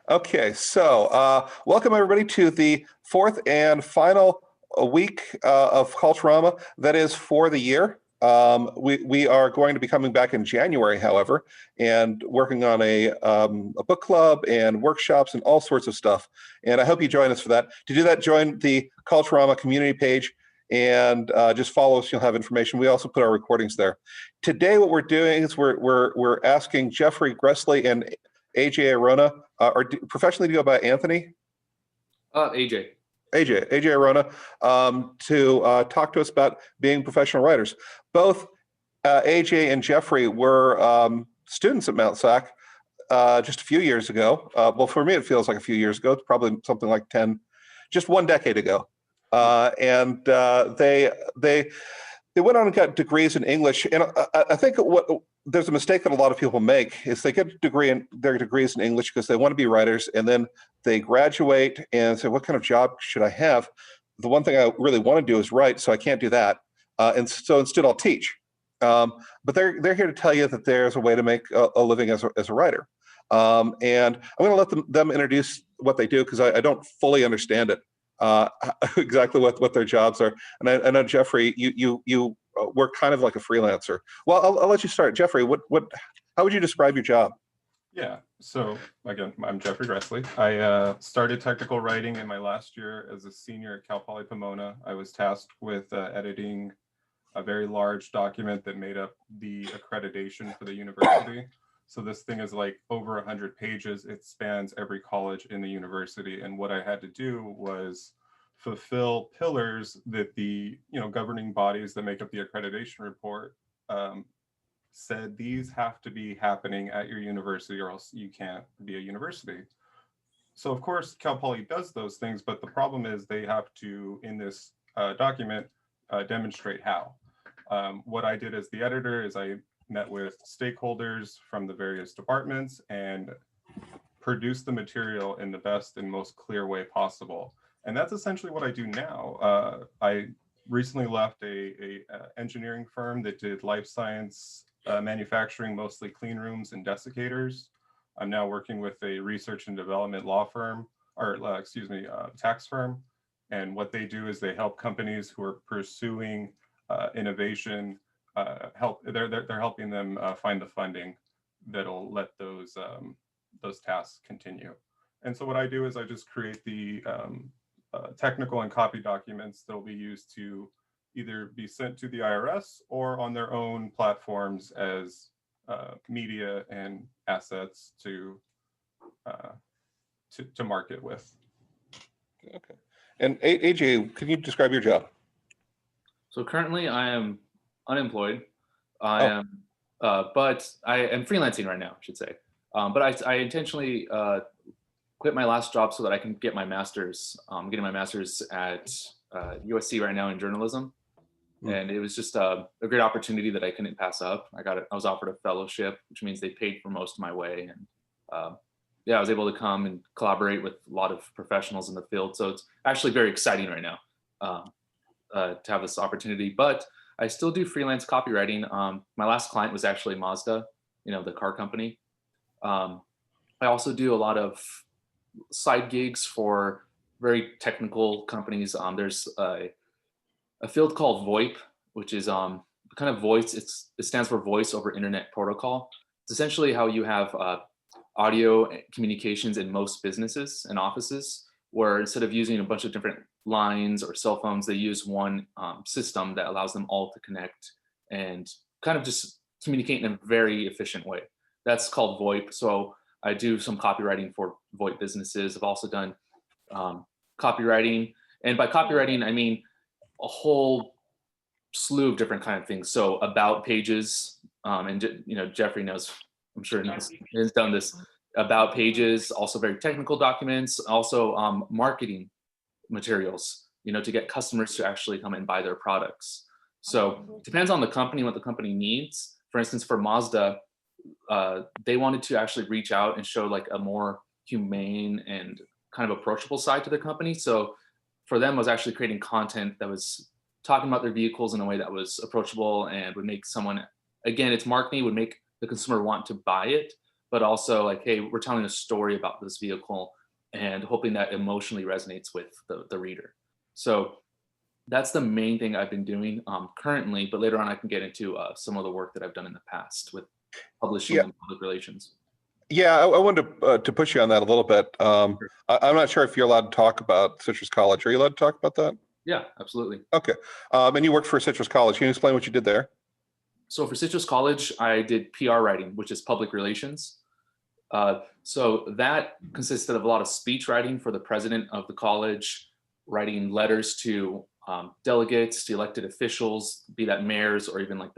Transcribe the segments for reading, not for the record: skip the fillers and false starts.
Okay, so welcome everybody to the fourth and final week of Culturama. That is for the year. We are going to be coming back in January, however, and working on a book club and workshops and all sorts of stuff. And I hope you join us for that. To do that, join the Culturama community page and just follow us. You'll have information. We also put our recordings there. Today, what we're doing is we're asking Jeffrey Graessly and AJ Orona, or professionally do you go by Anthony? AJ Orona, to talk to us about being professional writers. Both AJ and Jeffrey were students at Mount Sac just a few years ago. Well, for me, it feels like a few years ago. It's probably something like 10, just one decade ago. And they went on and got degrees in English. And I think there's a mistake that a lot of people make is they get their degrees in English because they want to be writers, and then they graduate and say, what kind of job should I have? The one thing I really want to do is write, so I can't do that. And so instead I'll teach. But they're here to tell you that there's a way to make a living as a writer. And I'm going to let them introduce what they do because I don't fully understand it, exactly what their jobs are. And I know, Jeffrey, you work kind of like a freelancer. Well, I'll let you start. Jeffrey, how would you describe your job? Yeah, so again, I'm Jeffrey Graessly. I started technical writing in my last year as a senior at Cal Poly Pomona. I was tasked with editing a very large document that made up the accreditation for the university. So this thing is like over 100 pages. It spans every college in the university. And what I had to do was fulfill pillars that the governing bodies that make up the accreditation report said these have to be happening at your university or else you can't be a university. So of course Cal Poly does those things, but the problem is they have to, in this document, demonstrate how. What I did as the editor is I met with stakeholders from the various departments and produced the material in the best and most clear way possible. And that's essentially what I do now. I recently left a engineering firm that did life science manufacturing, mostly clean rooms and desiccators. I'm now working with a research and development law firm, or tax firm. And what they do is they help companies who are pursuing innovation. They're helping them find the funding that'll let those tasks continue. And so what I do is I just create the technical and copy documents that will be used to either be sent to the IRS or on their own platforms as media and assets to market with. Okay. And AJ, can you describe your job? So currently I am unemployed. But I am freelancing right now, I should say. But I intentionally quit my last job so that I can get my master's. I'm getting my master's at USC right now in journalism. And it was just a great opportunity that I couldn't pass up. I was offered a fellowship, which means they paid for most of my way. And I was able to come and collaborate with a lot of professionals in the field. So it's actually very exciting right now to have this opportunity. But I still do freelance copywriting. My last client was actually Mazda, the car company. I also do a lot of side gigs for very technical companies. There's a field called VoIP, which is kind of voice. It stands for Voice over Internet Protocol. It's essentially how you have audio communications in most businesses and offices, where instead of using a bunch of different lines or cell phones, they use one system that allows them all to connect and kind of just communicate in a very efficient way. That's called VoIP. So I do some copywriting for VoIP businesses. I've also done copywriting. And by copywriting, I mean a whole slew of different kind of things. So about pages, and Jeffrey knows, I'm sure has done this. About pages, also very technical documents, also marketing materials, to get customers to actually come and buy their products. So it depends on the company, what the company needs. For instance, for Mazda, they wanted to actually reach out and show like a more humane and kind of approachable side to their company. So for them, was actually creating content that was talking about their vehicles in a way that was approachable and would make someone, again, it's marketing, would make the consumer want to buy it, but also like, hey, we're telling a story about this vehicle and hoping that emotionally resonates with the reader. So that's the main thing I've been doing currently, but later on I can get into some of the work that I've done in the past with publishing Yeah. and public relations. Yeah, I wanted to push you on that a little bit. I'm not sure if you're allowed to talk about Citrus College. Are you allowed to talk about that? Yeah, absolutely. Okay. And you worked for Citrus College. Can you explain what you did there? So for Citrus College, I did PR writing, which is public relations. So that consisted of a lot of speech writing for the president of the college, writing letters to delegates, to elected officials, be that mayors or even like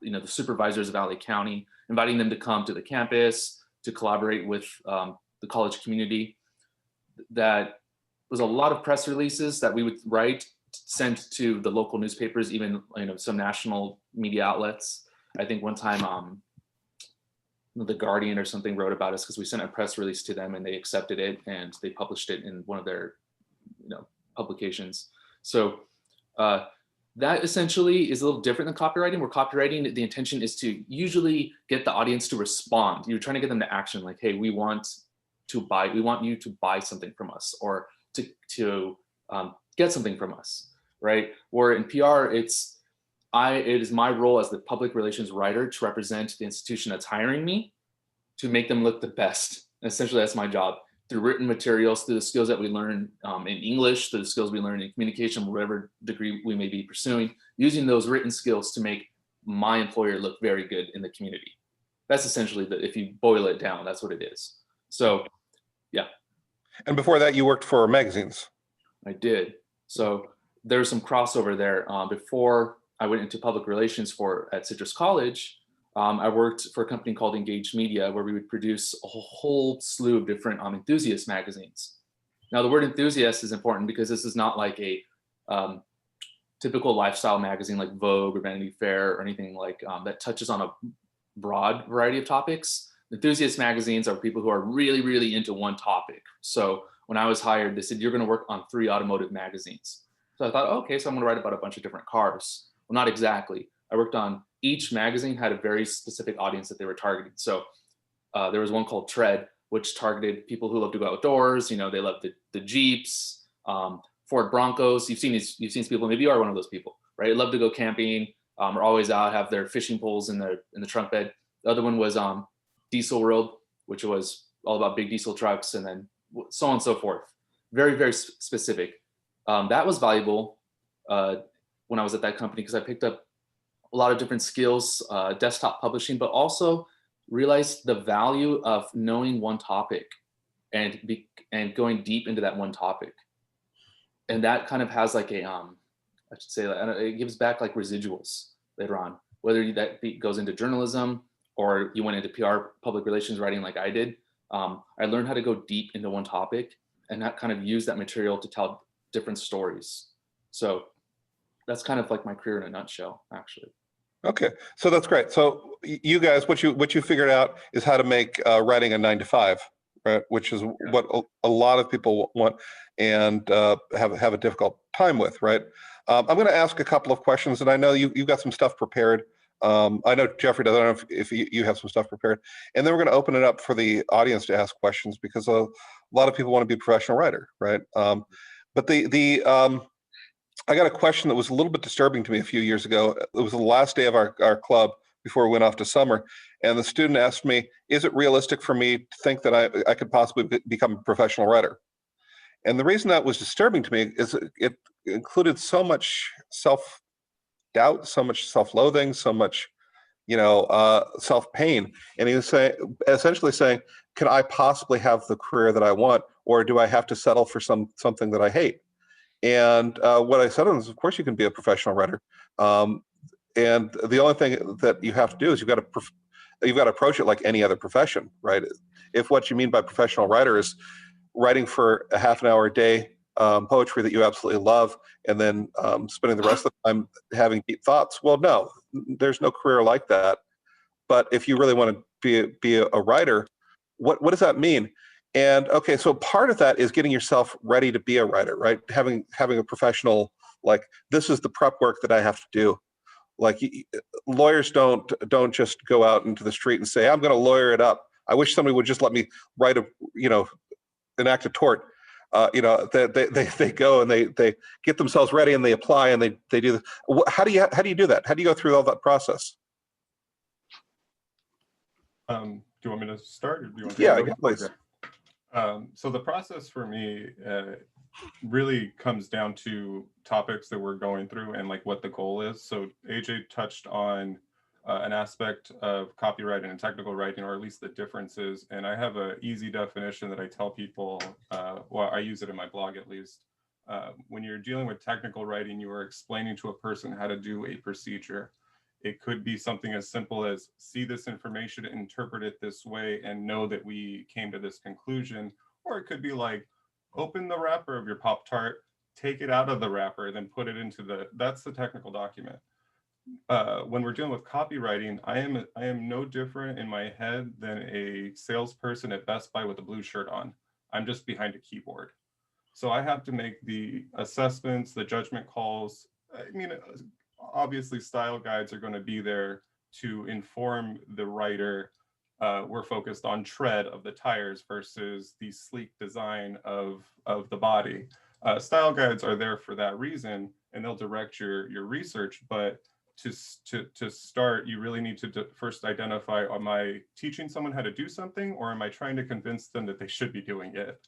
the supervisors of LA County, inviting them to come to the campus to collaborate with the college community. That was a lot of press releases that we would write, send to the local newspapers, even some national media outlets. I think one time the Guardian or something wrote about us because we sent a press release to them and they accepted it and they published it in one of their publications. So that essentially is a little different than copywriting, where copywriting, the intention is to usually get the audience to respond. You're trying to get them to action, like, hey, we want you to buy something from us, or to get something from us, right? Where in PR, it is my role as the public relations writer to represent the institution that's hiring me, to make them look the best. And essentially, that's my job, through written materials, through the skills that we learn in English, through the skills we learn in communication, whatever degree we may be pursuing, using those written skills to make my employer look very good in the community. That's essentially, if you boil it down, that's what it is. So, yeah. And before that, you worked for magazines. I did. So there's some crossover there. Before I went into public relations at Citrus College, I worked for a company called Engaged Media, where we would produce a whole slew of different enthusiast magazines. Now, the word enthusiast is important because this is not like a typical lifestyle magazine like Vogue or Vanity Fair or anything like that touches on a broad variety of topics. Enthusiast magazines are people who are really, really into one topic. So when I was hired, they said, you're going to work on 3 automotive magazines. So I thought, okay, so I'm going to write about a bunch of different cars. Well, not exactly. I worked on, each magazine had a very specific audience that they were targeting. So there was one called Tread, which targeted people who love to go outdoors. They love the Jeeps, Ford Broncos. You've seen these people. Maybe you are one of those people, right? Love to go camping. Are always out, have their fishing poles in the trunk bed. The other one was Diesel World, which was all about big diesel trucks, and then so on and so forth. Very, very specific. That was valuable when I was at that company, because I picked up a lot of different skills, desktop publishing, but also realized the value of knowing one topic and going deep into that one topic. And that kind of has like it gives back like residuals later on, whether that goes into journalism or you went into PR, public relations writing like I did. I learned how to go deep into one topic and that kind of use that material to tell different stories. So that's kind of like my career in a nutshell, actually. Okay, so that's great. So you guys, what you figured out is how to make writing a 9 to 5, right? Which is what a lot of people want and have a difficult time with, right? I'm going to ask a couple of questions, and I know you've got some stuff prepared. I know Jeffrey does. I don't know if you have some stuff prepared, and then we're going to open it up for the audience to ask questions, because a lot of people want to be a professional writer, right? But I got a question that was a little bit disturbing to me a few years ago. It was the last day of our club before we went off to summer, and the student asked me, "Is it realistic for me to think that I could possibly become a professional writer?" And the reason that was disturbing to me is it included so much self-doubt, so much self-loathing, so much, self-pain. And he was essentially saying, can I possibly have the career that I want, or do I have to settle for something that I hate? And what I said to him is, of course you can be a professional writer. And the only thing that you have to do is you've got to approach it like any other profession, right? If what you mean by professional writer is writing for a half an hour a day, poetry that you absolutely love, and then spending the rest of the time having deep thoughts, well, no, there's no career like that. But if you really want to be a writer, what does that mean? And okay, so part of that is getting yourself ready to be a writer, right? Having a professional, like, this is the prep work that I have to do. Like, lawyers don't just go out into the street and say, I'm going to lawyer it up. I wish somebody would just let me write enact a tort. They go and they get themselves ready and they apply and they do. How do you do that? How do you go through all that process? Do you want me to start, or do you want to? Yeah, please. So the process for me really comes down to topics that we're going through and like what the goal is. So AJ touched on an aspect of copywriting and technical writing, or at least the differences. And I have an easy definition that I tell people, well, I use it in my blog at least. When you're dealing with technical writing, you are explaining to a person how to do a procedure. It could be something as simple as see this information, interpret it this way, and know that we came to this conclusion. Or it could be like, open the wrapper of your Pop-Tart, take it out of the wrapper, then put it into that's the technical document. When we're dealing with copywriting, I am no different in my head than a salesperson at Best Buy with a blue shirt on. I'm just behind a keyboard. So I have to make the assessments, the judgment calls. I mean, obviously style guides are going to be there to inform the writer. We're focused on tread of the tires versus the sleek design of the body. Style guides are there for that reason, and they'll direct your research. But to start, you really need to first identify, am I teaching someone how to do something, or am I trying to convince them that they should be doing it?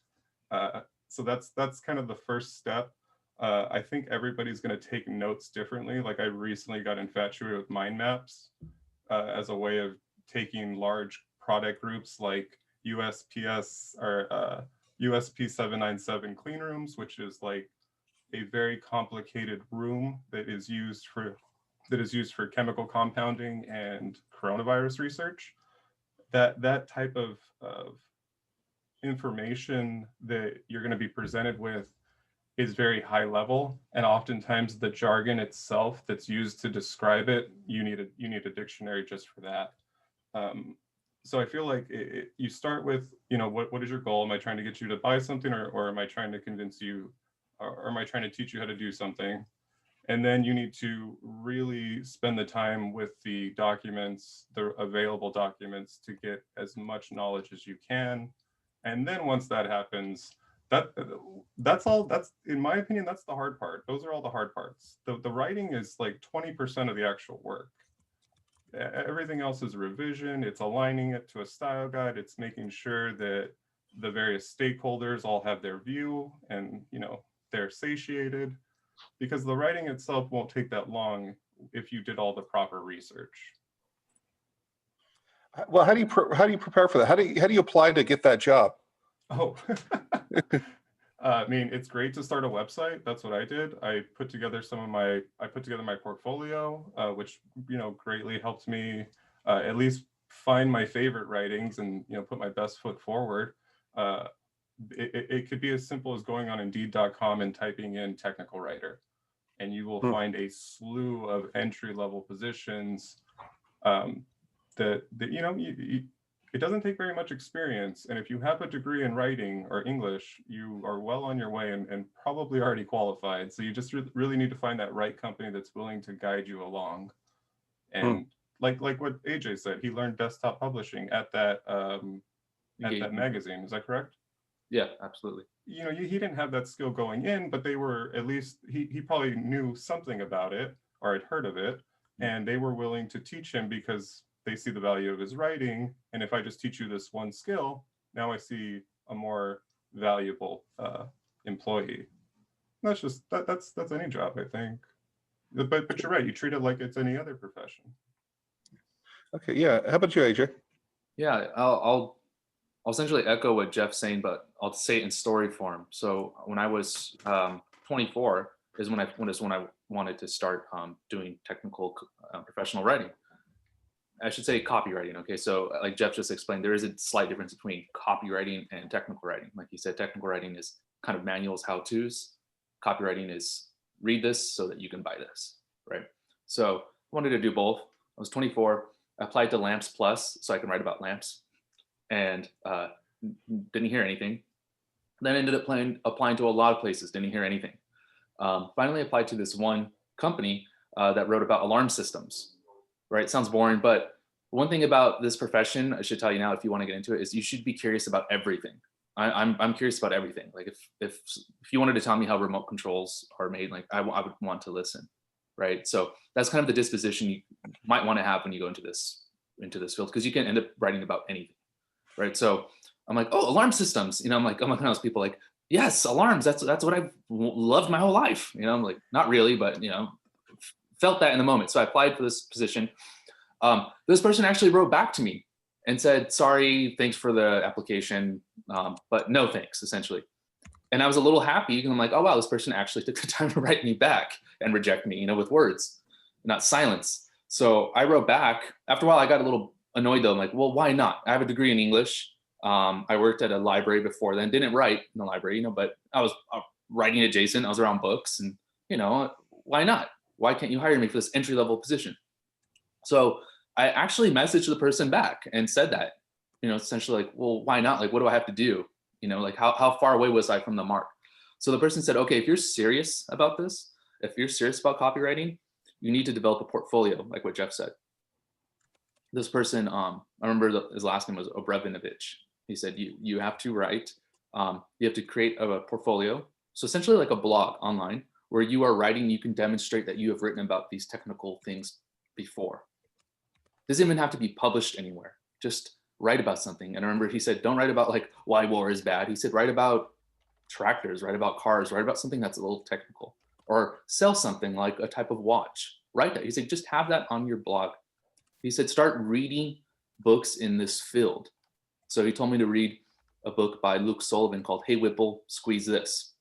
So that's kind of the first step. I think everybody's going to take notes differently. Like I recently got infatuated with mind maps as a way of taking large product groups like USPS or USP 797 clean rooms, which is like a very complicated room that is used for chemical compounding and coronavirus research. That type of information that you're going to be presented with is very high level, and oftentimes the jargon itself that's used to describe it, you need a dictionary just for that. So I feel like you start with, what is your goal? Am I trying to get you to buy something, or am I trying to convince you, or am I trying to teach you how to do something? And then you need to really spend the time with the documents, the available documents, to get as much knowledge as you can. And then once that happens, that's in my opinion, that's the hard part. Those are all the hard parts. The writing is like 20% of the actual work. Everything else is revision. It's aligning it to a style guide. It's making sure that the various stakeholders all have their view and they're satiated, because the writing itself won't take that long if you did all the proper research. Well, how do you prepare for that? How do you apply to get that job? Oh, I mean, it's great to start a website. That's what I did. I put together my portfolio, which greatly helped me at least find my favorite writings and put my best foot forward. It could be as simple as going on Indeed.com and typing in technical writer, and you will find a slew of entry-level positions that it doesn't take very much experience. And if you have a degree in writing or English, you are well on your way and probably already qualified. So you just really need to find that right company that's willing to guide you along. And like what AJ said, he learned desktop publishing at that magazine. Is that correct? Yeah, absolutely. He didn't have that skill going in, but they were, at least he probably knew something about it or had heard of it, and they were willing to teach him because they see the value of his writing. And if I just teach you this one skill, now I see a more valuable employee. That's just that's any job, I think. But you're right, you treat it like it's any other profession. Okay, yeah. How about you, AJ? Yeah, I'll essentially echo what Jeff's saying, but I'll say it in story form. So when I was 24 is when I wanted to start doing technical professional writing. I should say copywriting. Okay, so like Jeff just explained, there is a slight difference between copywriting and technical writing. Like he said, technical writing is kind of manuals, how-tos. Copywriting is read this so that you can buy this, right? So I wanted to do both. I was 24. I applied to Lamps Plus so I can write about lamps, and didn't hear anything. Then ended up applying to a lot of places, didn't hear anything. Finally applied to this one company that wrote about alarm systems. Right, sounds boring, but one thing about this profession, I should tell you now, if you want to get into it, is you should be curious about everything. I'm curious about everything. Like if you wanted to tell me how remote controls are made, like I would want to listen, right? So that's kind of the disposition you might want to have when you go into this field, because you can end up writing about anything, right? So I'm like, oh, alarm systems, I'm like, one of those people like, yes, alarms. That's what I've loved my whole life. I'm like, not really, but felt that in the moment. So I applied for this position. This person actually wrote back to me and said, sorry, thanks for the application, but no thanks, essentially. And I was a little happy, and I'm like, oh wow, this person actually took the time to write me back and reject me, with words, not silence. So I wrote back. After a while, I got a little annoyed though. I'm like, well, why not? I have a degree in English. I worked at a library before then, didn't write in the library, but I was writing adjacent. I was around books, and why not? Why can't you hire me for this entry-level position? So I actually messaged the person back and said that, essentially like, well, why not? Like, what do I have to do? Like how far away was I from the mark? So the person said, okay, if you're serious about this, if you're serious about copywriting, you need to develop a portfolio, like what Jeff said. This person, I remember his last name was Obrevinovich. He said, you have to write, you have to create a portfolio. So essentially like a blog online where you are writing, you can demonstrate that you have written about these technical things before. Doesn't even have to be published anywhere. Just write about something. And I remember he said, don't write about like why war is bad. He said, write about tractors, write about cars, write about something that's a little technical, or sell something like a type of watch. Write that. He said, just have that on your blog. He said, start reading books in this field. So he told me to read a book by Luke Sullivan called Hey Whipple, Squeeze This.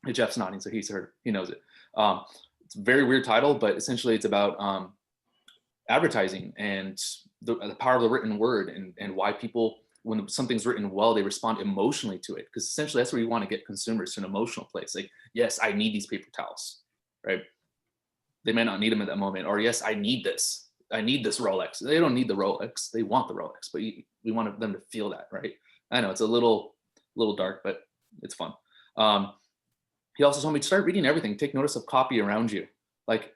And Jeff's nodding, so he's heard, he knows it. It's a very weird title, but essentially it's about advertising and the power of the written word, and why people, when something's written well, they respond emotionally to it. Because essentially that's where you want to get consumers to an emotional place. Like, yes, I need these paper towels, right? They may not need them at that moment. Or yes, I need this. I need this Rolex. They don't need the Rolex. They want the Rolex, but we want them to feel that, right? I know it's a little dark, but it's fun. He also told me to start reading everything. Take notice of copy around you. Like,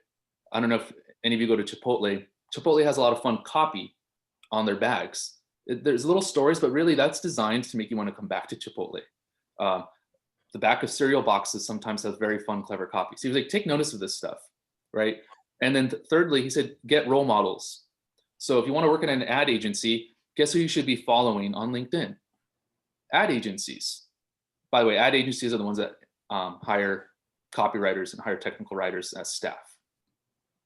I don't know if any of you go to Chipotle. Chipotle has a lot of fun copy on their bags. There's little stories, but really that's designed to make you want to come back to Chipotle. The back of cereal boxes sometimes has very fun, clever copy. So he was like, take notice of this stuff, right? And then thirdly, he said, get role models. So if you want to work in an ad agency, guess who you should be following on LinkedIn? Ad agencies. By the way, ad agencies are the ones that hire copywriters and hire technical writers as staff.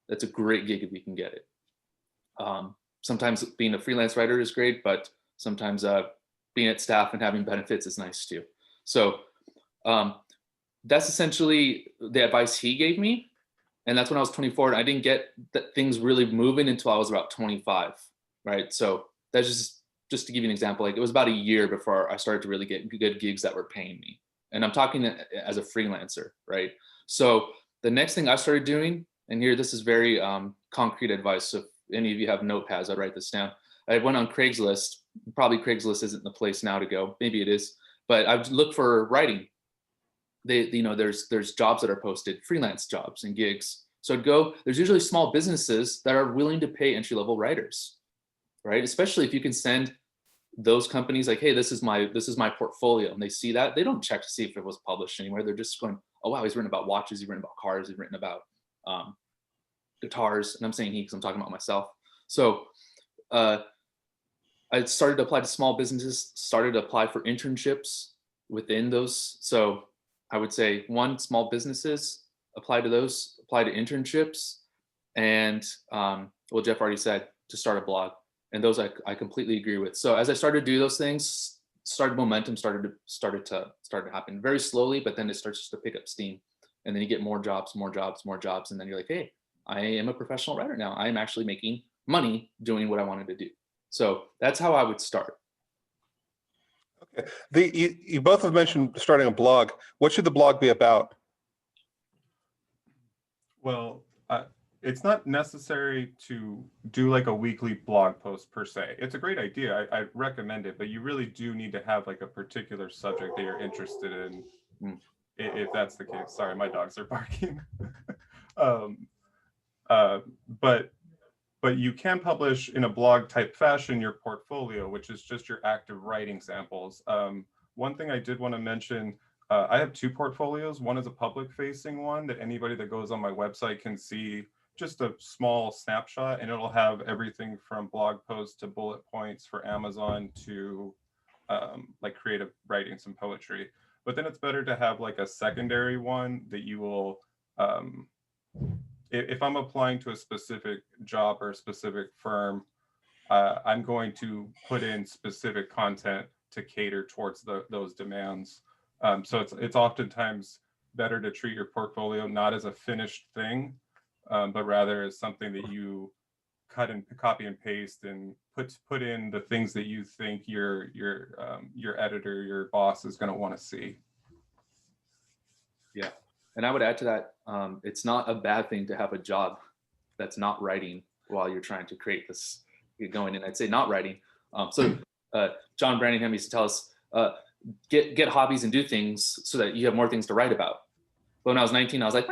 That's a great gig if you can get it. Sometimes being a freelance writer is great, but sometimes being at staff and having benefits is nice too. So that's essentially the advice he gave me. And that's when I was 24. And I didn't get things really moving until I was about 25, right? So that's just to give you an example, like it was about a year before I started to really get good gigs that were paying me. And I'm talking as a freelancer, right? So the next thing I started doing, and here, this is very concrete advice. So if any of you have notepads, I'd write this down. I went on Craigslist. Probably Craigslist isn't the place now to go. Maybe it is, but I've looked for writing. There's jobs that are posted, freelance jobs and gigs. So I'd go, there's usually small businesses that are willing to pay entry-level writers, right? Especially if you can send those companies like, hey, this is my portfolio. And they see that, they don't check to see if it was published anywhere. They're just going, oh, wow, he's written about watches, he's written about cars, he's written about guitars. And I'm saying he, because I'm talking about myself. So I started to apply to small businesses, started to apply for internships within those. So I would say one, small businesses, apply to those, apply to internships. And well, Jeff already said to start a blog. And those I completely agree with. So as I started to do those things, momentum started to happen very slowly, but then it starts to pick up steam. And then you get more jobs. And then you're like, hey, I am a professional writer now. I am actually making money doing what I wanted to do. So that's how I would start. Okay. You both have mentioned starting a blog. What should the blog be about? Well, it's not necessary to do like a weekly blog post per se. It's a great idea. I recommend it, but you really do need to have like a particular subject that you're interested in. If that's the case. Sorry, my dogs are barking. But but you can publish in a blog type fashion your portfolio, which is just your active writing samples. One thing I did want to mention, I have 2 portfolios. One is a public facing one that anybody that goes on my website can see just a small snapshot, and it'll have everything from blog posts to bullet points for Amazon to like creative writing, some poetry. But then it's better to have like a secondary one that you will, if I'm applying to a specific job or a specific firm, I'm going to put in specific content to cater towards those demands. So it's oftentimes better to treat your portfolio not as a finished thing, but rather as something that you cut and copy and paste and put in the things that you think your editor, your boss is going to want to see. Yeah, and I would add to that, it's not a bad thing to have a job that's not writing while you're trying to create this, get going. And I'd say not writing. John Branningham used to tell us, get hobbies and do things so that you have more things to write about. But when I was 19, I was like,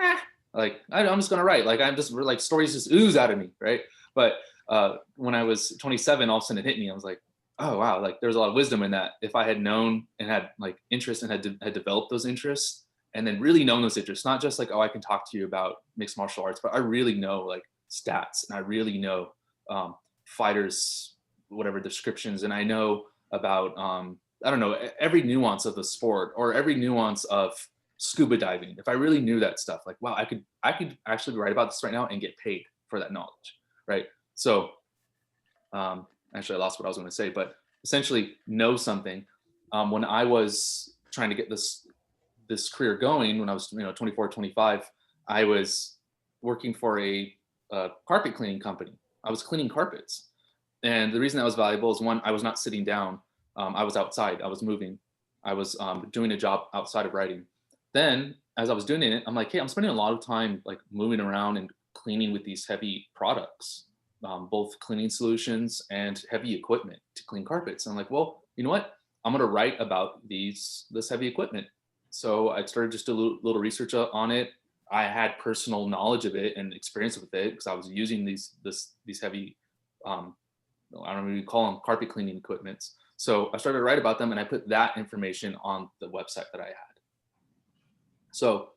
I'm just gonna write. Like I'm just like stories just ooze out of me, right? But when I was 27, all of a sudden it hit me. I was like, oh wow, like there's a lot of wisdom in that. If I had known and had like interest and had developed those interests, and then really known those interests, not just like, oh, I can talk to you about mixed martial arts, but I really know like stats, and I really know fighters, whatever descriptions, and I know about I don't know, every nuance of the sport or every nuance of scuba diving. If I really knew that stuff, like wow, I could actually write about this right now and get paid for that knowledge, right? So actually I lost what I was going to say, but essentially know something. When I was trying to get this career going, when I was 24, 25, I was working for a carpet cleaning company. I was cleaning carpets, and the reason that was valuable is one, I was not sitting down. I was outside. I was moving. I was doing a job outside of writing. Then, as I was doing it, I'm like, hey, I'm spending a lot of time like moving around and cleaning with these heavy products, both cleaning solutions and heavy equipment to clean carpets. And I'm like, well, you know what? I'm going to write about this heavy equipment. So I started just a little research on it. I had personal knowledge of it and experience with it because I was using these heavy, I don't know what you call them, carpet cleaning equipments. So I started to write about them, and I put that information on the website that I had. So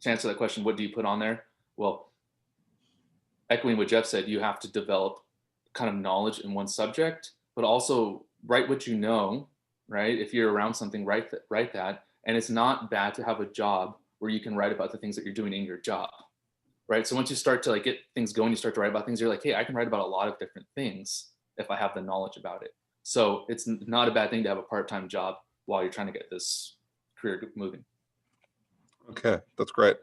to answer that question, what do you put on there? Well, echoing what Jeff said, you have to develop kind of knowledge in one subject, but also write what you know, right? If you're around something, write that. And it's not bad to have a job where you can write about the things that you're doing in your job, right? So once you start to like get things going, you start to write about things, you're like, hey, I can write about a lot of different things if I have the knowledge about it. So it's not a bad thing to have a part-time job while you're trying to get this career moving. Okay, that's great.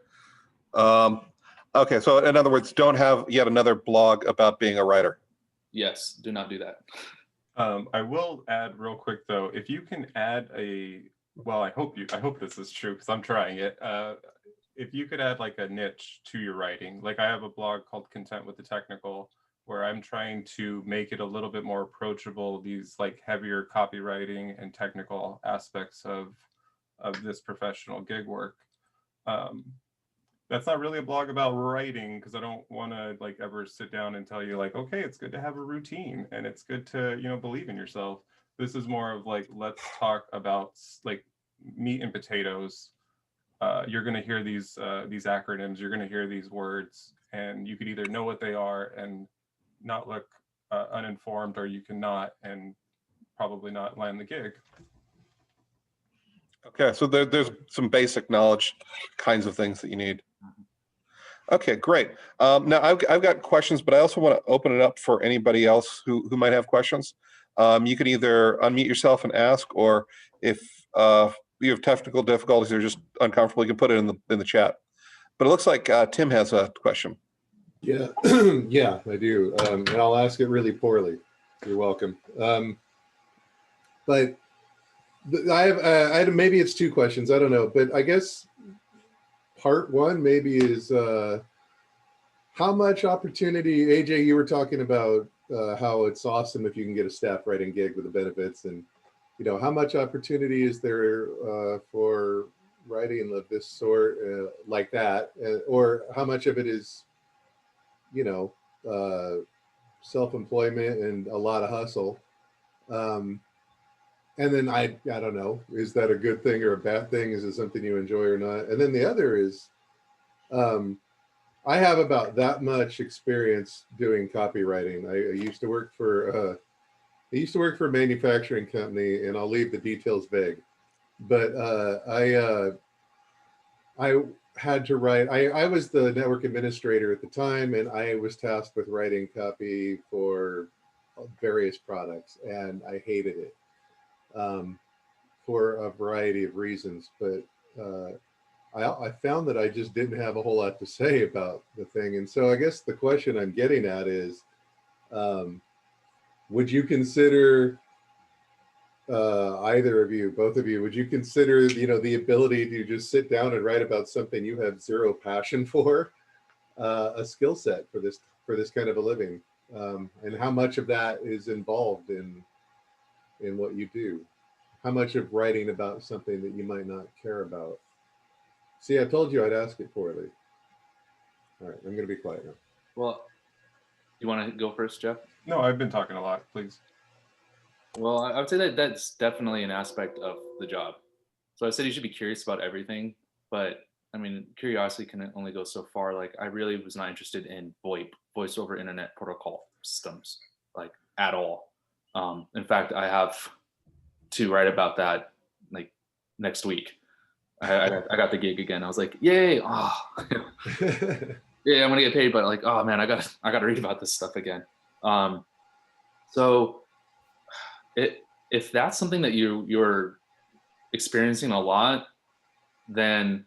Okay, so in other words, don't have yet another blog about being a writer. Yes, do not do that. I will add real quick though, if you can add well, I hope this is true because I'm trying it. If you could add like a niche to your writing, like I have a blog called Content with the Technical, where I'm trying to make it a little bit more approachable, these like heavier copywriting and technical aspects of this professional gig work. That's not really a blog about writing because I don't want to like ever sit down and tell you like, okay, it's good to have a routine and it's good to, believe in yourself. This is more of like, let's talk about like meat and potatoes. You're going to hear these acronyms, you're going to hear these words, and you could either know what they are and not look uninformed, or you cannot and probably not land the gig. Okay, so there's some basic knowledge kinds of things that you need. Okay, great. Now I've got questions, but I also want to open it up for anybody else who might have questions. You can either unmute yourself and ask, or if you have technical difficulties or just uncomfortable, you can put it in the chat. But it looks like Tim has a question. Yeah, yeah, I do, and I'll ask it really poorly. You're welcome. But I have maybe it's 2 questions. I don't know, but I guess part 1 maybe is how much opportunity, AJ, you were talking about how it's awesome if you can get a staff writing gig with the benefits, and how much opportunity is there for writing of this sort like that, or how much of it is self-employment and a lot of hustle. And then I don't know, is that a good thing or a bad thing? Is it something you enjoy or not? And then the other is, I have about that much experience doing copywriting. I used to work for a manufacturing company, and I'll leave the details vague. But I had to write. I was the network administrator at the time, and I was tasked with writing copy for various products, and I hated it for a variety of reasons. But I found that I just didn't have a whole lot to say about the thing. And so I guess the question I'm getting at is, would you consider, either of you, both of you, would you consider, the ability to just sit down and write about something you have zero passion for, a skill set for this kind of a living? And how much of that is involved in what you do? How much of writing about something that you might not care about? See, I told you I'd ask it poorly. All right, I'm going to be quiet now. Well, you want to go first, Jeff? No, I've been talking a lot, please. Well, I would say that that's definitely an aspect of the job. So I said you should be curious about everything, but I mean, curiosity can only go so far. Like, I really was not interested in VoIP, voice over internet protocol systems, like at all. In fact, I have to write about that like next week. I got the gig again. I was like, yay! Oh, yeah, I'm gonna get paid, but like, oh man, I got to read about this stuff again. So if that's something that you're experiencing a lot, then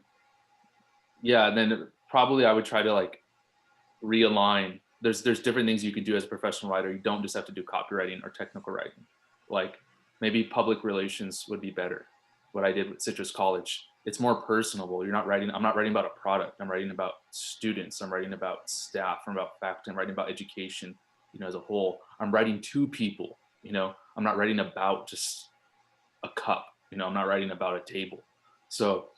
yeah, then probably I would try to like realign. There's different things you could do as a professional writer. You don't just have to do copywriting or technical writing. Like maybe public relations would be better. What I did with Citrus College, it's more personable. I'm not writing about a product. I'm writing about students. I'm writing about staff. I'm about faculty. I'm writing about education, as a whole. I'm writing to people, I'm not writing about just a cup, I'm not writing about a table. So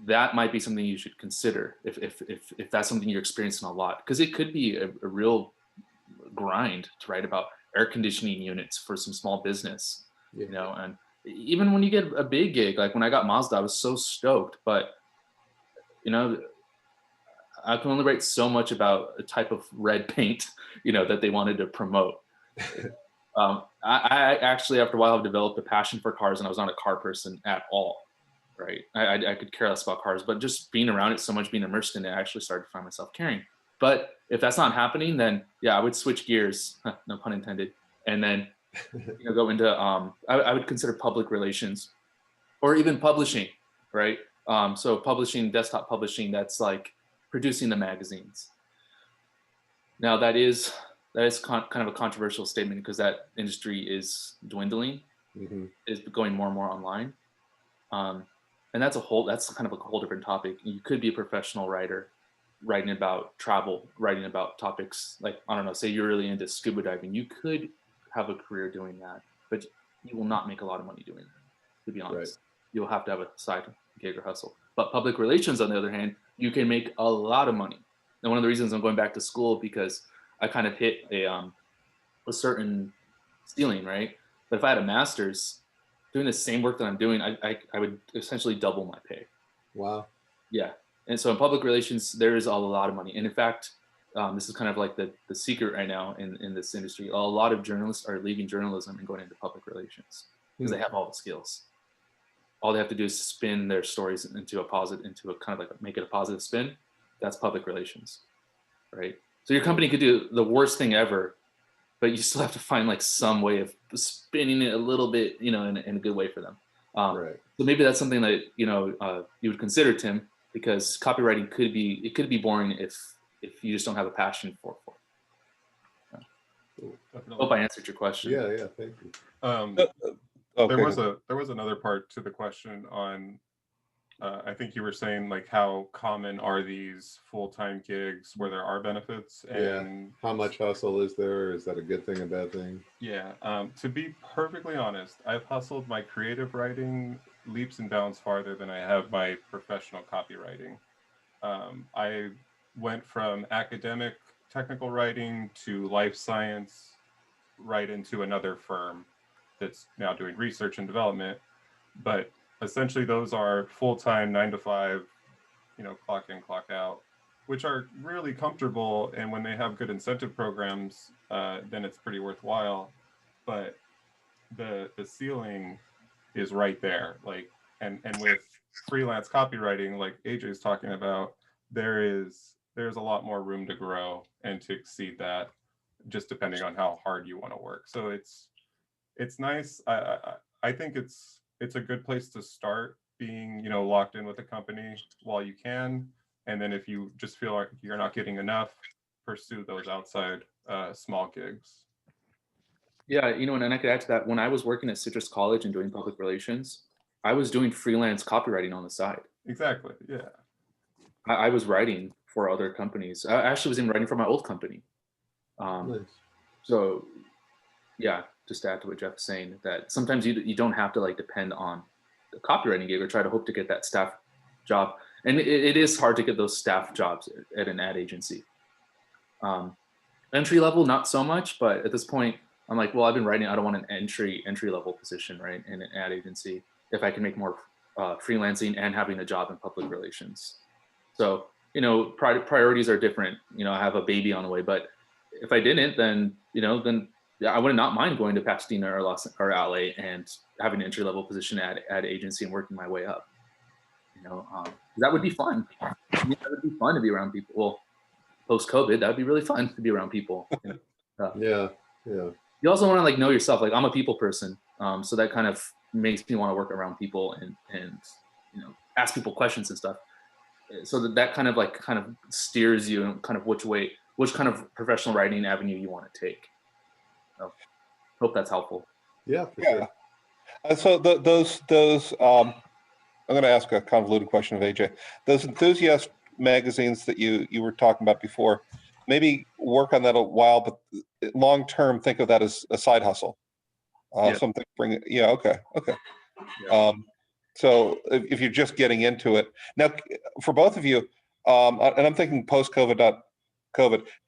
that might be something you should consider if that's something you're experiencing a lot, because it could be a real grind to write about air conditioning units for some small business, and even when you get a big gig, like when I got Mazda, I was so stoked, but I can only write so much about a type of red paint, that they wanted to promote. I actually, after a while, have developed a passion for cars, and I was not a car person at all, right? I could care less about cars, but just being around it so much, being immersed in it, I actually started to find myself caring. But if that's not happening, then yeah, I would switch gears, no pun intended, and then go into I would consider public relations or even publishing, right? So publishing, desktop publishing, that's like producing the magazines. Now that is kind of a controversial statement, because that industry is dwindling, is going more and more online, and that's kind of a whole different topic. You could be a professional writer, writing about travel, writing about topics like, I don't know, say you're really into scuba diving. You could have a career doing that, but you will not make a lot of money doing that, to be honest. Right. You'll have to have a side gig or hustle. But public relations, on the other hand, you can make a lot of money. And one of the reasons I'm going back to school, because I kind of hit a certain ceiling, right? But if I had a master's doing the same work that I'm doing, I would essentially double my pay. Wow. Yeah. And so in public relations, there is a lot of money. And in fact, this is kind of like the secret right now in this industry. A lot of journalists are leaving journalism and going into public relations because they have all the skills. All they have to do is spin their stories into a kind of like make it a positive spin. That's public relations, right? So your company could do the worst thing ever, but you still have to find like some way of spinning it a little bit, in a good way for them. Right. So maybe that's something that you would consider, Tim, because copywriting could be boring if you just don't have a passion for it. Yeah. Hope I answered your question. Yeah, thank you. Okay. There was another part to the question on. I think you were saying like how common are these full-time gigs where there are benefits, and how much hustle is there? Is that a good thing, a bad thing? Yeah. To be perfectly honest, I've hustled my creative writing leaps and bounds farther than I have my professional copywriting. I went from academic technical writing to life science, right into another firm that's now doing research and development. But essentially those are full-time 9 to 5, clock in, clock out, which are really comfortable. And when they have good incentive programs, then it's pretty worthwhile. But the ceiling is right there. Like, and with freelance copywriting, like AJ's talking about, there's a lot more room to grow and to exceed that, just depending on how hard you want to work. So it's nice. I think it's a good place to start, being locked in with a company while you can, and then if you just feel like you're not getting enough, pursue those outside small gigs. Yeah, and I could add to that. When I was working at Citrus College and doing public relations, I was doing freelance copywriting on the side. Exactly. Yeah. I was writing for other companies. I actually was even writing for my old company. Nice. So, yeah, just to add to what Jeff was saying, that sometimes you don't have to like depend on the copywriting gig or try to hope to get that staff job. And it is hard to get those staff jobs at an ad agency. Entry level, not so much, but at this point, I'm like, well, I've been writing. I don't want an entry level position, right, in an ad agency. If I can make more freelancing and having a job in public relations. So, priorities are different. I have a baby on the way, but if I didn't, then I would not mind going to Pasadena or LA and having an entry level position at ad agency and working my way up. That would be fun. That would be fun to be around people. Well, post COVID, that would be really fun to be around people. Yeah. You also want to like know yourself. Like, I'm a people person, so that kind of makes me want to work around people and ask people questions and stuff. So that kind of steers you and kind of which kind of professional writing avenue you want to take. So, hope that's helpful. Yeah, for sure. So those I'm going to ask a convoluted question of AJ. Those enthusiast magazines that you were talking about before, maybe work on that a while, but long term, think of that as a side hustle. Yeah. Something bring it. Yeah. Okay. Yeah. So if you're just getting into it now, for both of you, and I'm thinking post COVID,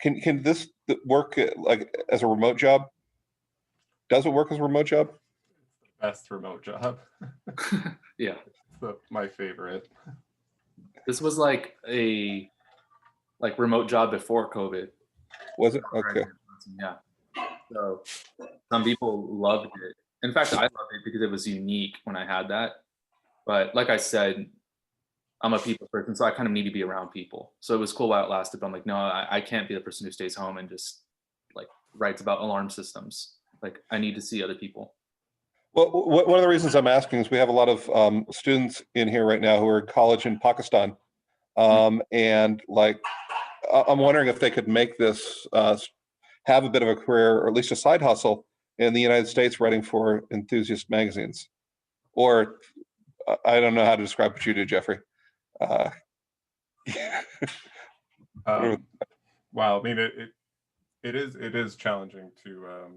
can this work like as a remote job? Does it work as a remote job? Best remote job. Yeah. It's my favorite. This was like a remote job before COVID. Was it? Okay. Yeah. So some people loved it. In fact, I loved it because it was unique when I had that. But like I said, I'm a people person, so I kind of need to be around people. So it was cool while it lasted, but I'm like, no, I can't be the person who stays home and just like writes about alarm systems. Like, I need to see other people. Well, one of the reasons I'm asking is we have a lot of students in here right now who are in college in Pakistan. And like, I'm wondering if they could make this, have a bit of a career or at least a side hustle in the United States writing for enthusiast magazines. Or I don't know how to describe what you do, Jeffrey. Wow, I mean, it is challenging to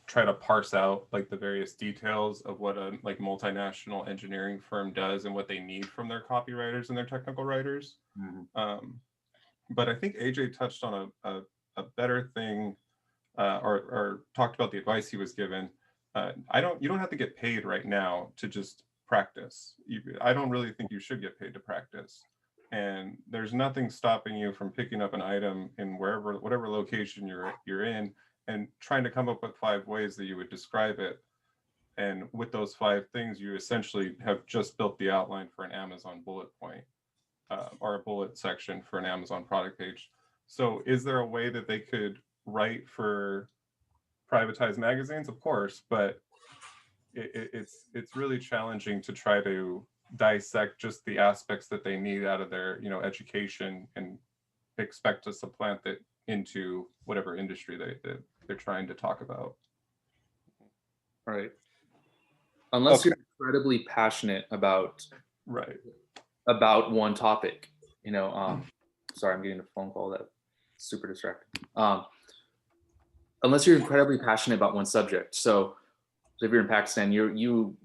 try to parse out like the various details of what a like multinational engineering firm does and what they need from their copywriters and their technical writers. Mm-hmm. But I think AJ touched on a better thing, or talked about the advice he was given. You don't have to get paid right now to just practice. I don't really think you should get paid to practice. And there's nothing stopping you from picking up an item in whatever location you're in, and trying to come up with 5 ways that you would describe it. And with those 5 things, you essentially have just built the outline for an Amazon bullet point, or a bullet section for an Amazon product page. So is there a way that they could write for privatized magazines? Of course, but it's really challenging to try to dissect just the aspects that they need out of their education and expect to supplant it into whatever industry they're trying to talk about. Right. Unless you're incredibly passionate about one topic, sorry, I'm getting a phone call that's super distracting. Unless you're incredibly passionate about one subject. So if you're in Pakistan, you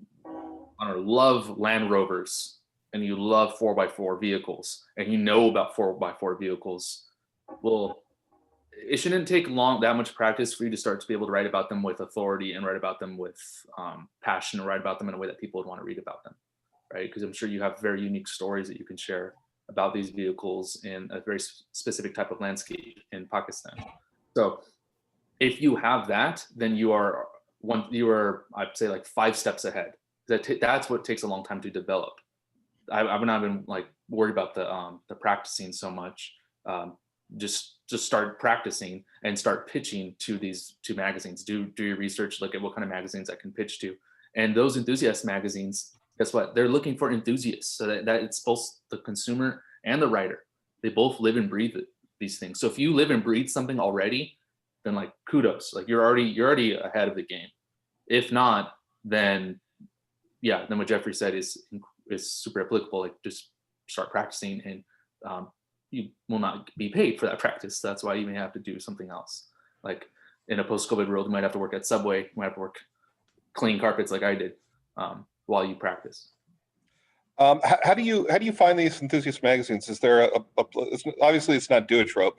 love Land Rovers and you love 4x4 vehicles and you know about 4x4 vehicles, well, it shouldn't take that much practice for you to start to be able to write about them with authority and write about them with passion, and write about them in a way that people would want to read about them, right? Because I'm sure you have very unique stories that you can share about these vehicles in a very specific type of landscape in Pakistan. So if you have that, then you are I'd say like 5 steps ahead. That's what takes a long time to develop. I've not been like worried about the practicing so much. Just start practicing and start pitching to these 2 magazines. Do your research, look at what kind of magazines I can pitch to. And those enthusiast magazines, guess what? They're looking for enthusiasts, so that it's both the consumer and the writer. They both live and breathe these things. So if you live and breathe something already, then like kudos, like you're already ahead of the game. If not, then yeah, then what Jeffrey said is super applicable. Like just start practicing, and you will not be paid for that practice. That's why you may have to do something else. Like in a post-COVID world, you might have to work at Subway, you might have to work clean carpets like I did while you practice. How do you find these enthusiast magazines? Is there obviously it's not Duotrope.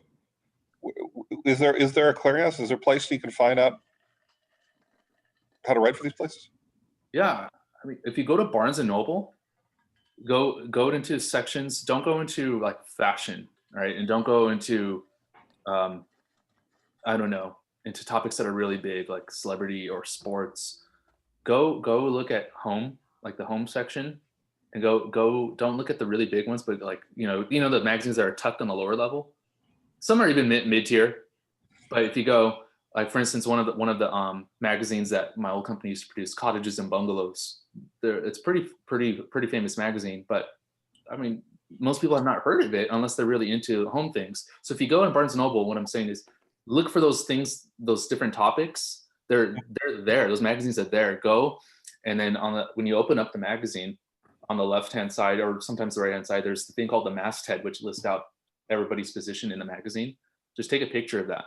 Is there a clearinghouse? Is there a place you can find out how to write for these places? Yeah, I mean, if you go to Barnes and Noble, go into sections. Don't go into like fashion, right? And don't go into I don't know, into topics that are really big like celebrity or sports. Go look at home, like the home section, and go. Don't look at the really big ones, but like you know the magazines that are tucked on the lower level. Some are even mid tier, but if you go, like for instance, one of the magazines that my old company used to produce, Cottages and Bungalows. It's pretty famous magazine, but I mean, most people have not heard of it unless they're really into home things. So if you go in Barnes and Noble, what I'm saying is look for those things, those different topics. They're there. Those magazines are there. Go, and then when you open up the magazine, on the left-hand side or sometimes the right-hand side, there's the thing called the masthead, which lists out everybody's position in the magazine. Just take a picture of that.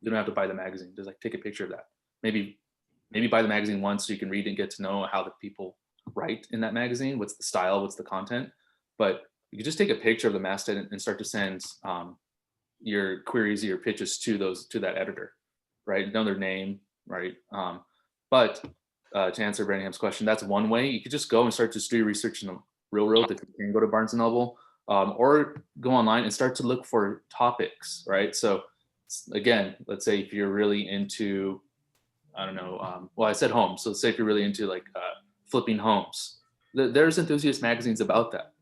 You don't have to buy the magazine. Just like take a picture of that. Maybe buy the magazine once so you can read and get to know how the people write in that magazine. What's the style? What's the content? But you can just take a picture of the masthead and start to send your queries or your pitches to that editor, right? Know their name, right? But to answer Branningham's question, that's one way. You could just go and start to do research in the real world. If you can go to Barnes and Noble, or go online and start to look for topics, right? So again, let's say if you're really into, I don't know, well, I said homes. So let's say if you're really into like flipping homes, there's enthusiast magazines about that.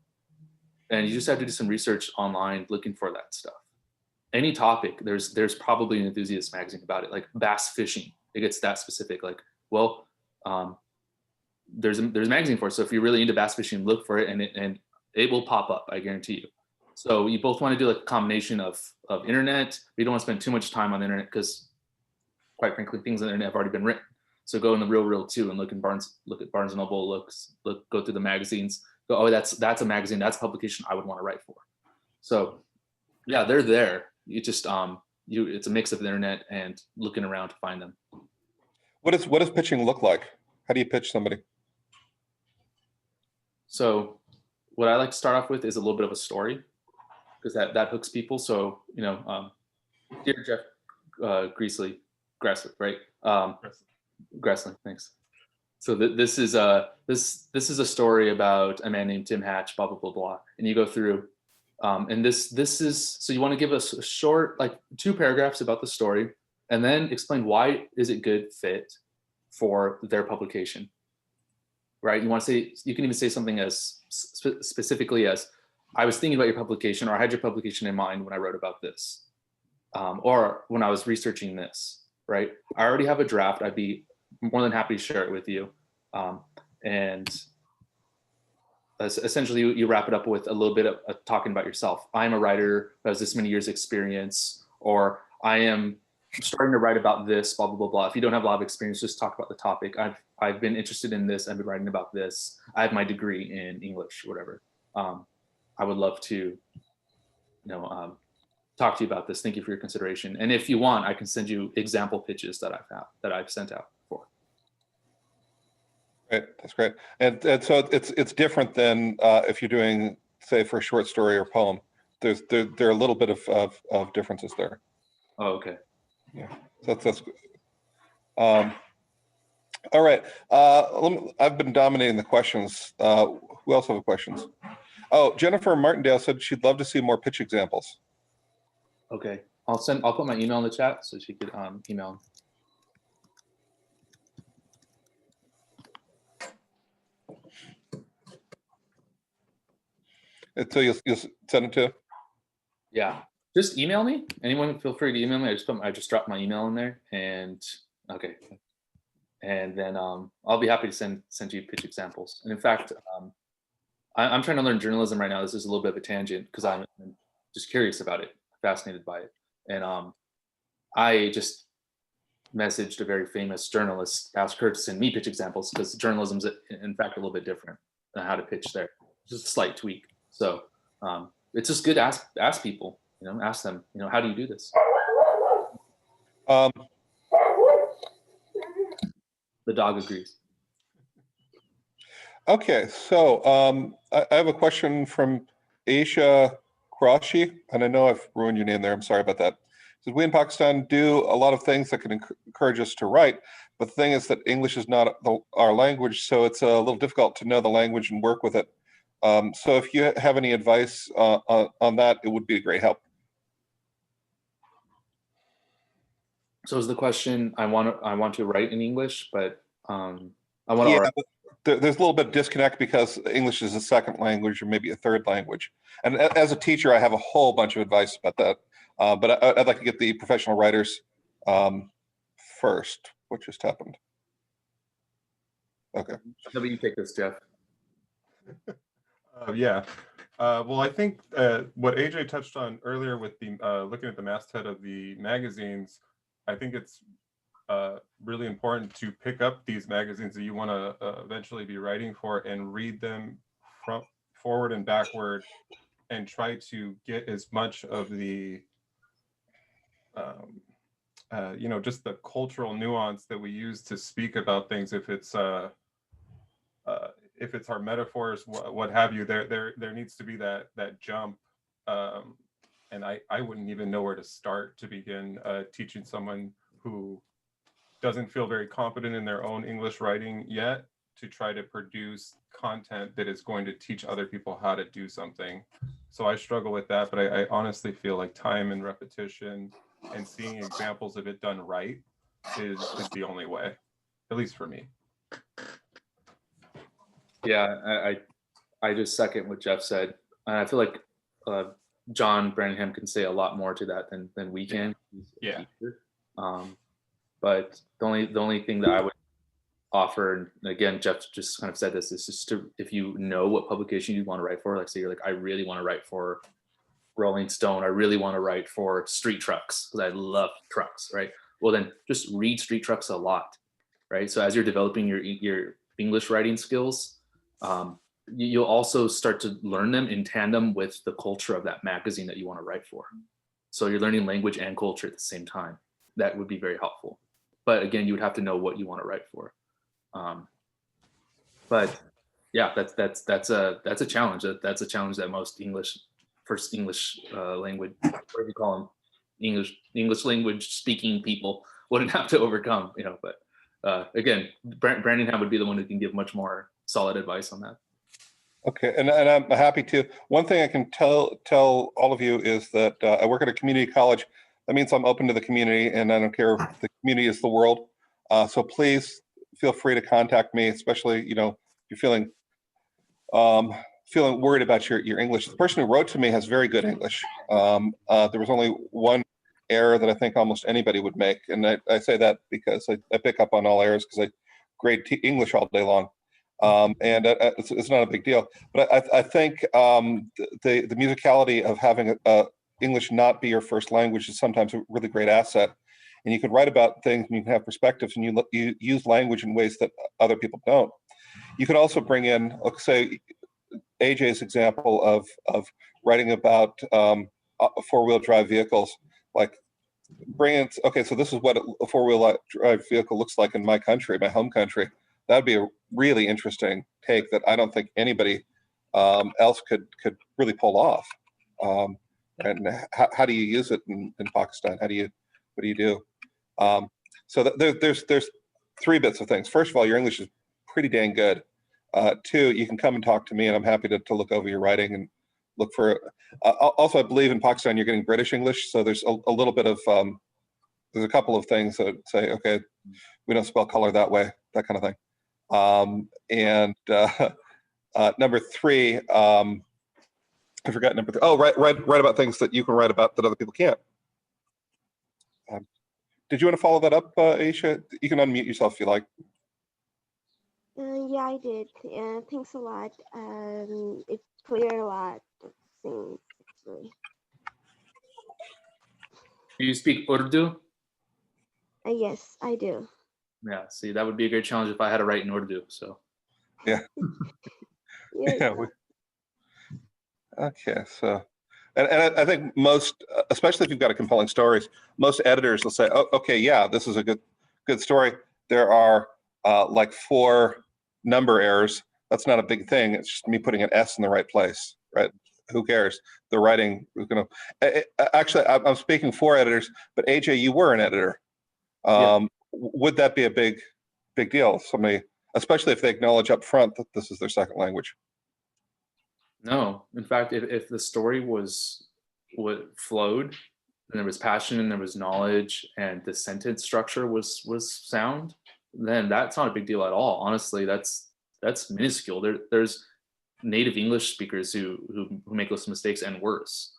And you just have to do some research online looking for that stuff. Any topic, there's probably an enthusiast magazine about it, like bass fishing. It gets that specific. Like, well, there's a magazine for it. So if you're really into bass fishing, look for it, and it will pop up. I guarantee you. So you both want to do like a combination of internet. But you don't want to spend too much time on the internet because, quite frankly, things on the internet have already been written. So go in the real too and look at Barnes and Noble. Go through the magazines. Go, oh, that's a magazine. That's a publication I would want to write for. So yeah, they're there. You just it's a mix of the internet and looking around to find them. What does pitching look like? How do you pitch somebody? So what I like to start off with is a little bit of a story, because that hooks people. So dear Jeff Graessly, right? Graessly, thanks. So this is a story about a man named Tim Hatch, blah blah blah blah, and you go through, and this is, so you want to give us a short, like 2 paragraphs about the story, and then explain why is it good fit for their publication, right? You want to say, you can even say something as specifically as, I was thinking about your publication, or I had your publication in mind when I wrote about this, or when I was researching this, right? I already have a draft. I'd be more than happy to share it with you. And essentially you wrap it up with a little bit of talking about yourself. I'm a writer who has this many years experience, or I am starting to write about this, blah, blah, blah, blah. If you don't have a lot of experience, just talk about the topic. I've been interested in this. I've been writing about this. I have my degree in English, whatever. I would love to, talk to you about this. Thank you for your consideration. And if you want, I can send you example pitches that I've sent out for. Great, that's great. And so it's different than if you're doing, say, for a short story or poem. there are a little bit of differences there. Oh, okay. So that's good. All right. I've been dominating the questions. Who else have questions? Oh, Jennifer Martindale said she'd love to see more pitch examples. Okay. I'll put my email in the chat so she could email. And so you'll send it to? Yeah. Just email me. Anyone feel free to email me. I just dropped my email in there, and okay. And then I'll be happy to send you pitch examples. And in fact, I'm trying to learn journalism right now. This is a little bit of a tangent because I'm just curious about it, fascinated by it. And I just messaged a very famous journalist, asked her to send me pitch examples because journalism's in fact a little bit different than how to pitch there. Just a slight tweak. So it's just good to ask people, ask them, how do you do this? The dog agrees. Okay, so I have a question from Aisha Qureshi, and I know I've ruined your name there. I'm sorry about that. It says, we in Pakistan do a lot of things that can encourage us to write, but the thing is that English is not our language, so it's a little difficult to know the language and work with it. So if you have any advice on that, it would be a great help. So is the question, I want to write in English, but I want to. There's a little bit of disconnect because English is a second language or maybe a third language. And as a teacher, I have a whole bunch of advice about that. But I'd like to get the professional writers first. What just happened? Okay. How about you take this, Jeff? Yeah. Well, I think what AJ touched on earlier with the looking at the masthead of the magazines, I think it's really important to pick up these magazines that you want to eventually be writing for and read them from forward and backward and try to get as much of the just the cultural nuance that we use to speak about things. If it's our metaphors, what have you, there needs to be that jump, and I wouldn't even know where to start to begin teaching someone who doesn't feel very confident in their own English writing yet to try to produce content that is going to teach other people how to do something. So I struggle with that, but I honestly feel like time and repetition and seeing examples of it done right is the only way, at least for me. Yeah, I just second what Jeff said. And I feel like John Branningham can say a lot more to that than we can. Yeah. But the only thing that I would offer, and again, Jeff just kind of said this, is just to, if you know what publication you want to write for, like say you're like, I really want to write for Rolling Stone, I really want to write for Street Trucks because I love trucks, right? Well, then just read Street Trucks a lot, right? So as you're developing your English writing skills, you'll also start to learn them in tandem with the culture of that magazine that you want to write for. So you're learning language and culture at the same time. That would be very helpful. But again, you would have to know what you want to write for. But yeah, that's a challenge. That's a challenge that most first English language, what do you call them? English language speaking people wouldn't have to overcome, But again, Branningham would be the one who can give much more solid advice on that. Okay, and I'm happy to. One thing I can tell all of you is that I work at a community college. That means I'm open to the community, and I don't care if the community is the world. So please feel free to contact me, especially if you're feeling worried about your English. The person who wrote to me has very good English. There was only one error that I think almost anybody would make, and I say that because I pick up on all errors because I grade English all day long. And it's not a big deal, but I think the musicality of having English not be your first language is sometimes a really great asset. And you can write about things and you can have perspectives and you use language in ways that other people don't. You could also bring in, let's say, AJ's example of writing about four-wheel drive vehicles, like bring in, okay, so this is what a four-wheel drive vehicle looks like in my country, my home country. That'd be a really interesting take that I don't think anybody else could really pull off. And how do you use it in Pakistan? What do you do? So there's 3 bits of things. First of all, your English is pretty dang good. 2, you can come and talk to me, and I'm happy to look over your writing and look for. Also, I believe in Pakistan you're getting British English, so there's a little bit of there's a couple of things that say, okay, we don't spell color that way, that kind of thing. And number 3, I forgot number 3. Oh, write about things that you can write about that other people can't. Did you want to follow that up, Aisha? You can unmute yourself if you like. Yeah, I did. Thanks a lot. It cleared a lot of things, actually. Do you speak Urdu? Yes, I do. Yeah, see, that would be a great challenge if I had to write in Urdu. So Yeah. Yeah. Okay, so, and I think most, especially if you've got a compelling stories, most editors will say, oh, okay, yeah, this is a good story. There are like 4 number errors. That's not a big thing. It's just me putting an S in the right place, right? Who cares? The writing is going to. Actually, I'm speaking for editors, but AJ, you were an editor. Yeah. Would that be a big deal? Somebody, especially if they acknowledge up front that this is their second language. no, in fact, if the story was what flowed, and there was passion and there was knowledge and the sentence structure was sound, then that's not a big deal at all. Honestly, that's minuscule. There's native English speakers who make those mistakes and worse.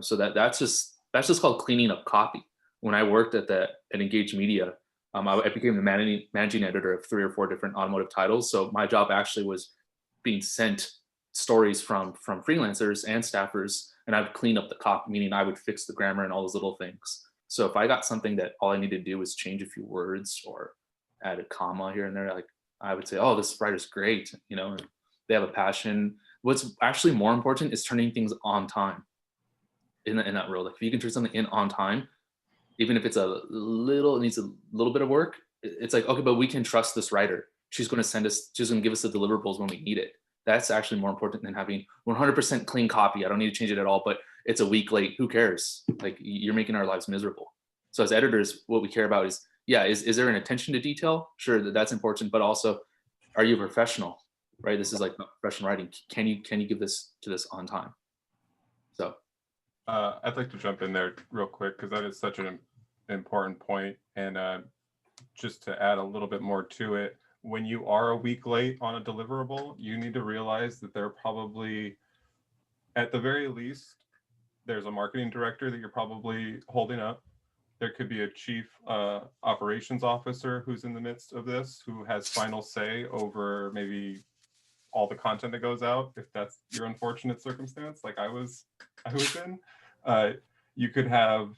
So that's just called cleaning up copy. When I worked at Engage Media, I became the managing editor of 3 or 4 different automotive titles. So my job actually was being sent stories from freelancers and staffers, and I would clean up the copy, meaning I would fix the grammar and all those little things. So if I got something that all I needed to do was change a few words or add a comma here and there, like I would say, oh, this writer's great, and they have a passion. What's actually more important is turning things on time in that role. Like if you can turn something in on time, even if it's it needs a little bit of work, it's like, okay, but we can trust this writer. She's going to give us the deliverables when we need it. That's actually more important than having 100% clean copy. I don't need to change it at all, but it's a week late. Who cares? Like you're making our lives miserable. So as editors, what we care about is, is there an attention to detail? Sure, that's important, but also, are you a professional? Right? This is like professional writing. Can you give this on time? So I'd like to jump in there real quick because that is such an important point. And just to add a little bit more to it, when you are a week late on a deliverable, you need to realize that they're probably, at the very least, there's a marketing director that you're probably holding up. There could be a chief operations officer who's in the midst of this, who has final say over maybe all the content that goes out, if that's your unfortunate circumstance, like I was in. You could have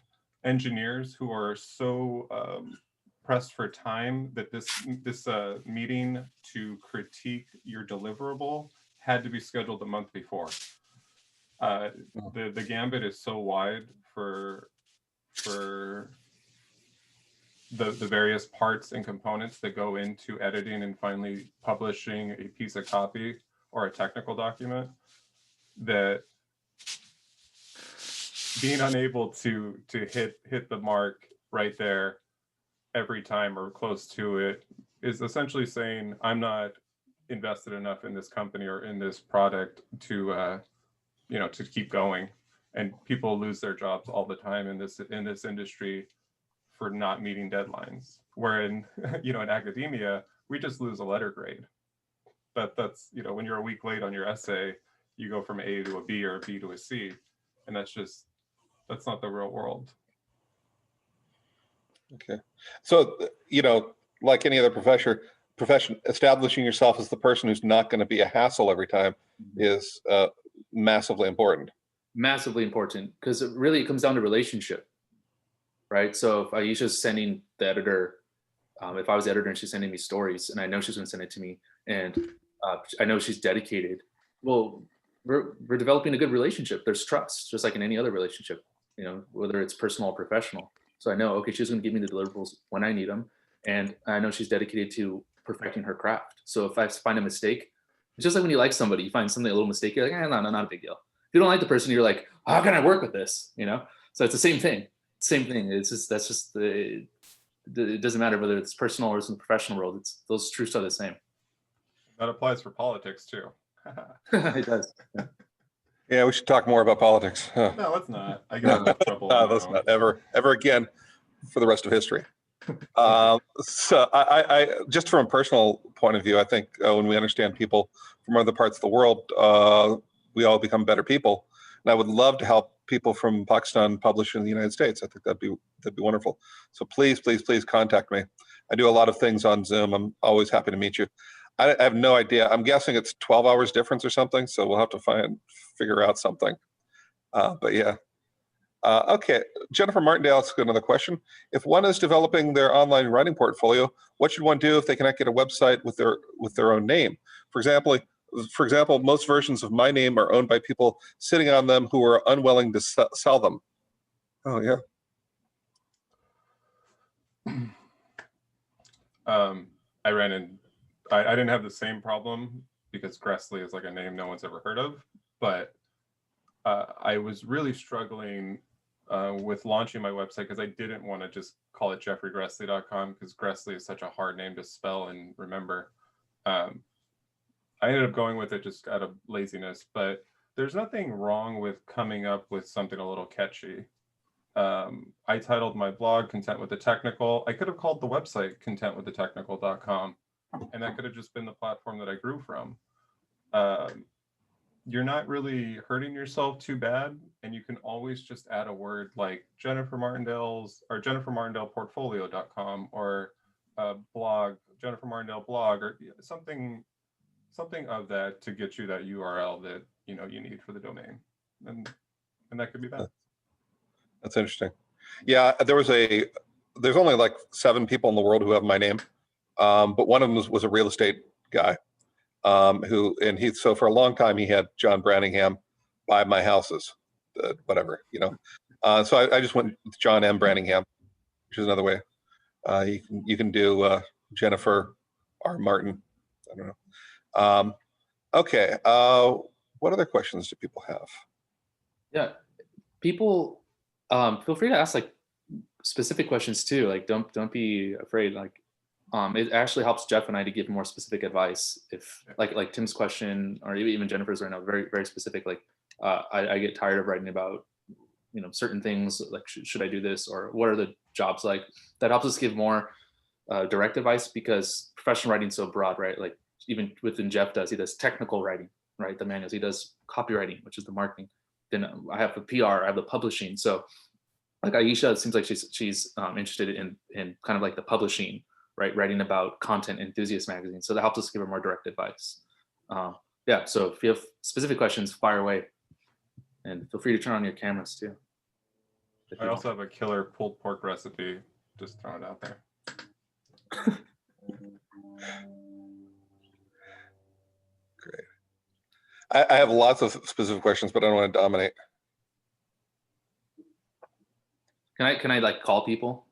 engineers who are so pressed for time that this meeting to critique your deliverable had to be scheduled a month before. The gambit is so wide for the various parts and components that go into editing and finally publishing a piece of copy or a technical document, that being unable to hit the mark right there every time or close to it is essentially saying, I'm not invested enough in this company or in this product to to keep going. And people lose their jobs all the time in this industry for not meeting deadlines. Where in in academia, we just lose a letter grade. That's when you're a week late on your essay, you go from A to a B or a B to a C, and that's not the real world. Okay, so like any other profession, establishing yourself as the person who's not going to be a hassle every time is massively important. Massively important, because it comes down to relationship, right? So if Aisha's sending the editor, if I was the editor and she's sending me stories, and I know she's going to send it to me, and I know she's dedicated, well, we're developing a good relationship. There's trust, just like in any other relationship, whether it's personal or professional. So I know, okay, she's going to give me the deliverables when I need them, and I know she's dedicated to perfecting her craft. So if I find a mistake, it's just like when you like somebody, you find something a little mistake, you're like, no, not a big deal. you don't like the person, you're like, how can I work with this? You know, so it's the same thing. Same thing. It's just that's just it doesn't matter whether it's personal or it's in the professional world. It's those truths are the same. That applies for politics too. It does. Yeah, we should talk more about politics. Huh. No, let's not. I get enough trouble. on my Let's own. not ever again for the rest of history. So I just from a personal point of view, I think when we understand people from other parts of the world, we all become better people. And I would love to help people from Pakistan publish in the United States. I think that'd be wonderful. So please contact me. I do a lot of things on Zoom. I'm always happy to meet you. I have no idea. I'm guessing it's 12 hours difference or something. So we'll have to figure out something. But yeah. Okay, Jennifer Martindale asked another question. If one is developing their online writing portfolio, what should one do if they cannot get a website with their own name? For example, most versions of my name are owned by people sitting on them who are unwilling to sell them. Oh yeah. I didn't have the same problem because Graessly is like a name no one's ever heard of, but I was really struggling with launching my website because I didn't want to just call it jeffreygraessly.com because Graessly is such a hard name to spell and remember. I ended up going with it just out of laziness, but there's nothing wrong with coming up with something a little catchy. I titled my blog Content with the Technical. I could have called the website contentwiththetechnical.com, and that could have just been the platform that I grew from. You're not really hurting yourself too bad, and you can always just add a word like Jennifer Martindale's or JenniferMartindalePortfolio.com or blog, Jennifer Martindale blog, or something of that to get you that URL that you need for the domain, and that could be that. That's interesting. Yeah, there's only like 7 people in the world who have my name, but one of them was a real estate guy. So for a long time he had John Branningham buy my houses, whatever, so I just went with John M. Branningham, which is another way. You can do Jennifer R. Martin. I don't know. Okay. What other questions do people have? Yeah, people feel free to ask like specific questions too. Like don't be afraid. Like it actually helps Jeff and I to give more specific advice. If like Tim's question or even Jennifer's right now, very, very specific. Like I get tired of writing about, certain things like should I do this or what are the jobs like? That helps us give more direct advice because professional writing is so broad, right? Like even within Jeff he does technical writing, right? The manuals, he does copywriting, which is the marketing. Then I have the PR, I have the publishing. So like Aisha, it seems like she's interested in kind of like the publishing, right? Writing about content enthusiast magazine. So that helps us give her more direct advice. Yeah, so if you have specific questions, fire away. And feel free to turn on your cameras too. I also have a killer pulled pork recipe, just throwing it out there. Great. I have lots of specific questions, but I don't want to dominate. Can I like call people?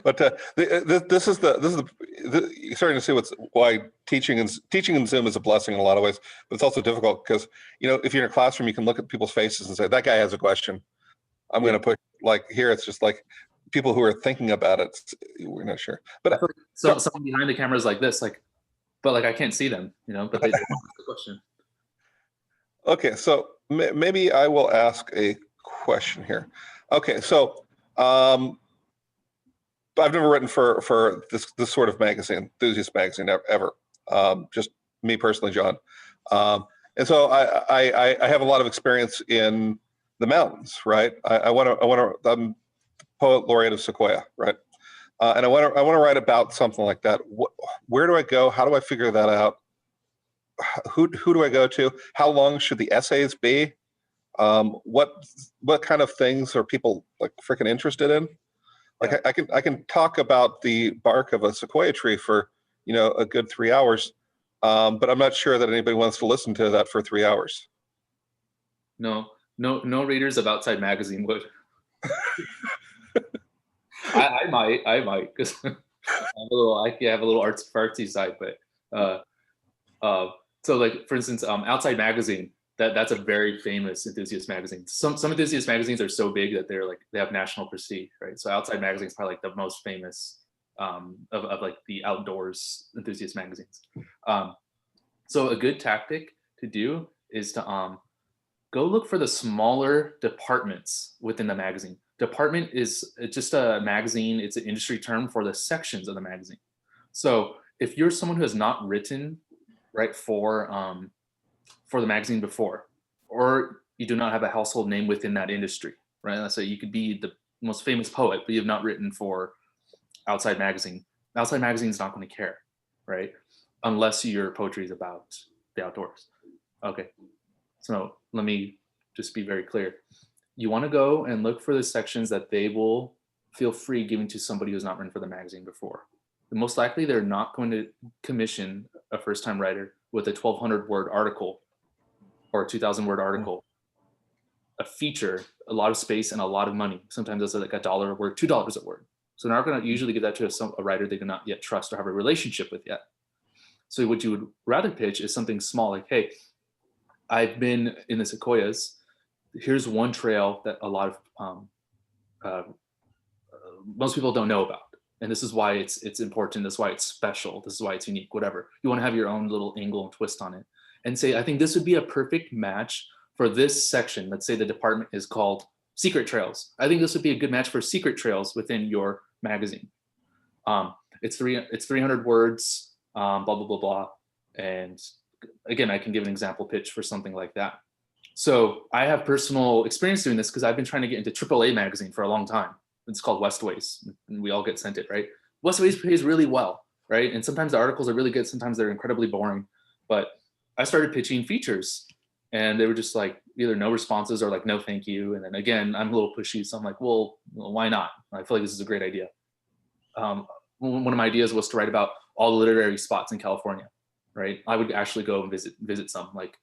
But this is you're starting to see why teaching in Zoom is a blessing in a lot of ways, but it's also difficult because if you're in a classroom, you can look at people's faces and say that guy has a question. I'm going to put like here. It's just like people who are thinking about it. We're not sure, but so someone behind the camera is like this, like, but like I can't see them, But they ask the question. Okay, so maybe I will ask a question here. Okay, so I've never written for this sort of magazine, enthusiast magazine, ever. Just me personally, John. And so I have a lot of experience in the mountains, right? I'm poet laureate of Sequoia, right? And I want to write about something like that. Where do I go? How do I figure that out? Who do I go to? How long should the essays be? What kind of things are people like freaking interested in? Like yeah. I can talk about the bark of a sequoia tree for a good 3 hours, but I'm not sure that anybody wants to listen to that for 3 hours. No readers of Outside Magazine would. I might because I have a little artsy side, but so like for instance, Outside Magazine, That's a very famous enthusiast magazine. Some enthusiast magazines are so big that they have national prestige, right? So Outside Magazine is probably like the most famous of like the outdoors enthusiast magazines. So a good tactic to do is to go look for the smaller departments within the magazine. Department is just a magazine. It's an industry term for the sections of the magazine. So if you're someone who has not written, right, for the magazine before, or you do not have a household name within that industry, right? Let's say you could be the most famous poet, but you have not written for Outside Magazine. Outside Magazine is not going to care, right? Unless your poetry is about the outdoors. Okay, so let me just be very clear. You want to go and look for the sections that they will feel free giving to somebody who's not written for the magazine before. Most likely they're not going to commission a first-time writer with a 1,200 word article or a 2,000 word article, a feature, a lot of space and a lot of money. Sometimes it's like $1 a word, $2 a word. So they're not going to usually give that to a writer they do not yet trust or have a relationship with yet. So what you would rather pitch is something small, like, hey, I've been in the sequoias. Here's one trail that a lot of most people don't know about. And this is why it's important. This is why it's special. This is why it's unique, whatever. You want to have your own little angle and twist on it. And say, I think this would be a perfect match for this section. Let's say the department is called Secret Trails. I think this would be a good match for secret trails within your magazine. It's 300 words, blah, blah, blah, blah. And again, I can give an example pitch for something like that. So I have personal experience doing this because I've been trying to get into AAA magazine for a long time. It's called Westways, and we all get sent it, right? Westways pays really well, right? And sometimes the articles are really good. Sometimes they're incredibly boring. But I started pitching features and they were just like either no responses or like, no, thank you. And then again, I'm a little pushy. So I'm like, well, why not? I feel like this is a great idea. One of my ideas was to write about all the literary spots in California, right? I would actually go and visit some, like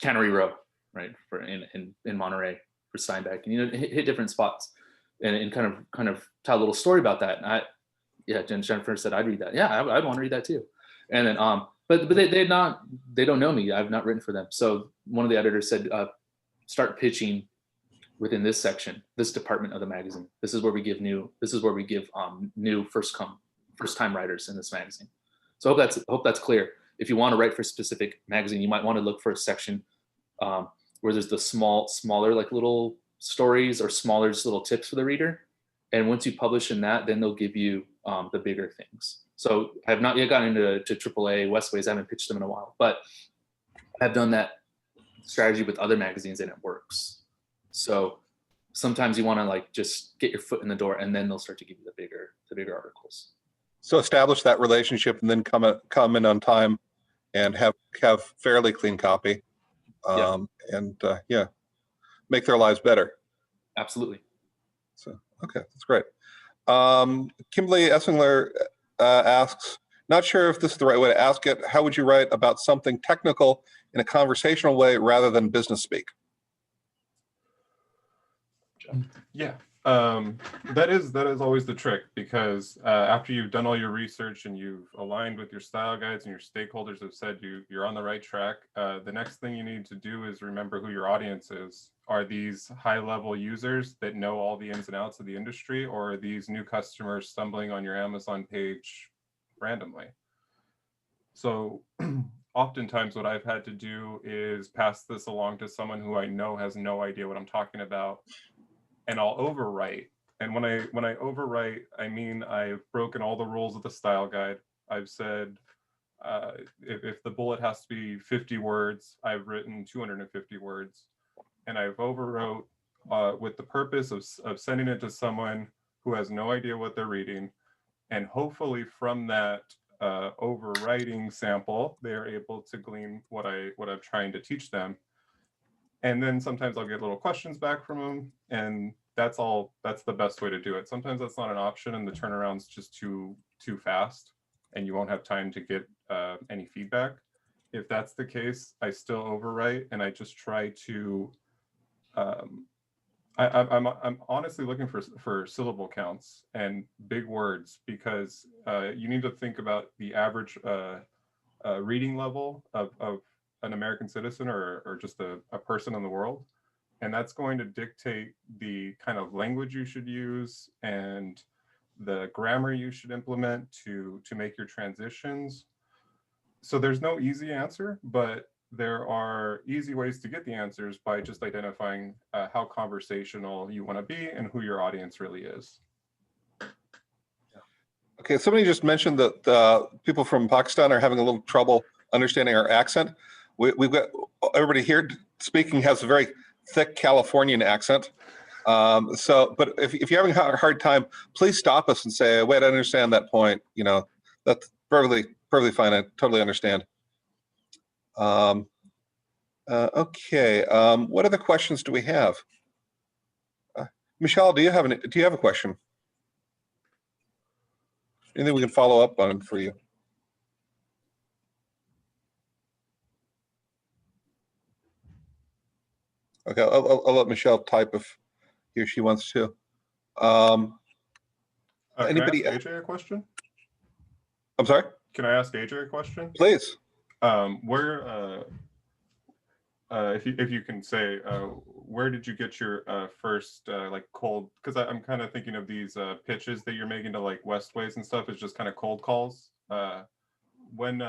Cannery Row, right? For in Monterey for Steinbeck, and hit different spots and kind of tell a little story about that. And Jennifer said I'd read that. Yeah, I'd want to read that too. And then but they don't know me. I've not written for them. So one of the editors said, start pitching within this section, this department of the magazine. This is where we give new first time writers in this magazine. So I hope that's clear. If you want to write for a specific magazine, you might want to look for a section where there's the smaller like little stories or smaller just little tips for the reader. And once you publish in that, then they'll give you the bigger things. So I have not yet gotten into AAA Westways. I haven't pitched them in a while, but I've done that strategy with other magazines and it works. So sometimes you want to like just get your foot in the door and then they'll start to give you the bigger articles. So establish that relationship and then come in on time and have fairly clean copy. And make their lives better. Absolutely. So, okay, that's great. Kimberly Essingler asks, not sure if this is the right way to ask it. How would you write about something technical in a conversational way rather than business speak? Yeah, that is always the trick, because after you've done all your research and you've aligned with your style guides and your stakeholders have said you're on the right track, the next thing you need to do is remember who your audience is. Are these high-level users that know all the ins and outs of the industry, or are these new customers stumbling on your Amazon page randomly? So oftentimes what I've had to do is pass this along to someone who I know has no idea what I'm talking about, and I'll overwrite. And when I overwrite, I mean I've broken all the rules of the style guide. I've said if the bullet has to be 50 words, I've written 250 words. And I've overwrote with the purpose of sending it to someone who has no idea what they're reading. And hopefully from that overwriting sample, they're able to glean what I'm trying to teach them. And then sometimes I'll get little questions back from them, and that's the best way to do it. Sometimes that's not an option and the turnaround's just too fast and you won't have time to get any feedback. If that's the case, I still overwrite and I just try to I'm honestly looking for syllable counts and big words, because you need to think about the average reading level of an American citizen or just a person in the world. And that's going to dictate the kind of language you should use and the grammar you should implement to make your transitions. So there's no easy answer, but there are easy ways to get the answers by just identifying how conversational you want to be and who your audience really is. Okay, somebody just mentioned that people from Pakistan are having a little trouble understanding our accent. We've got everybody here speaking has a very thick Californian accent. But if you're having a hard time, please stop us and say, wait, I understand that point. You know, that's perfectly fine. I totally understand. Okay, what other questions do we have? Michelle, do you have a question? Anything we can follow up on for you? Okay, I'll let Michelle type if he or she wants to. Anybody? Can I ask AJ a question? I'm sorry? Can I ask AJ a question? Please. If you can say, where did you get your first like cold? Because I'm kind of thinking of these pitches that you're making to like Westways and stuff is just kind of cold calls. When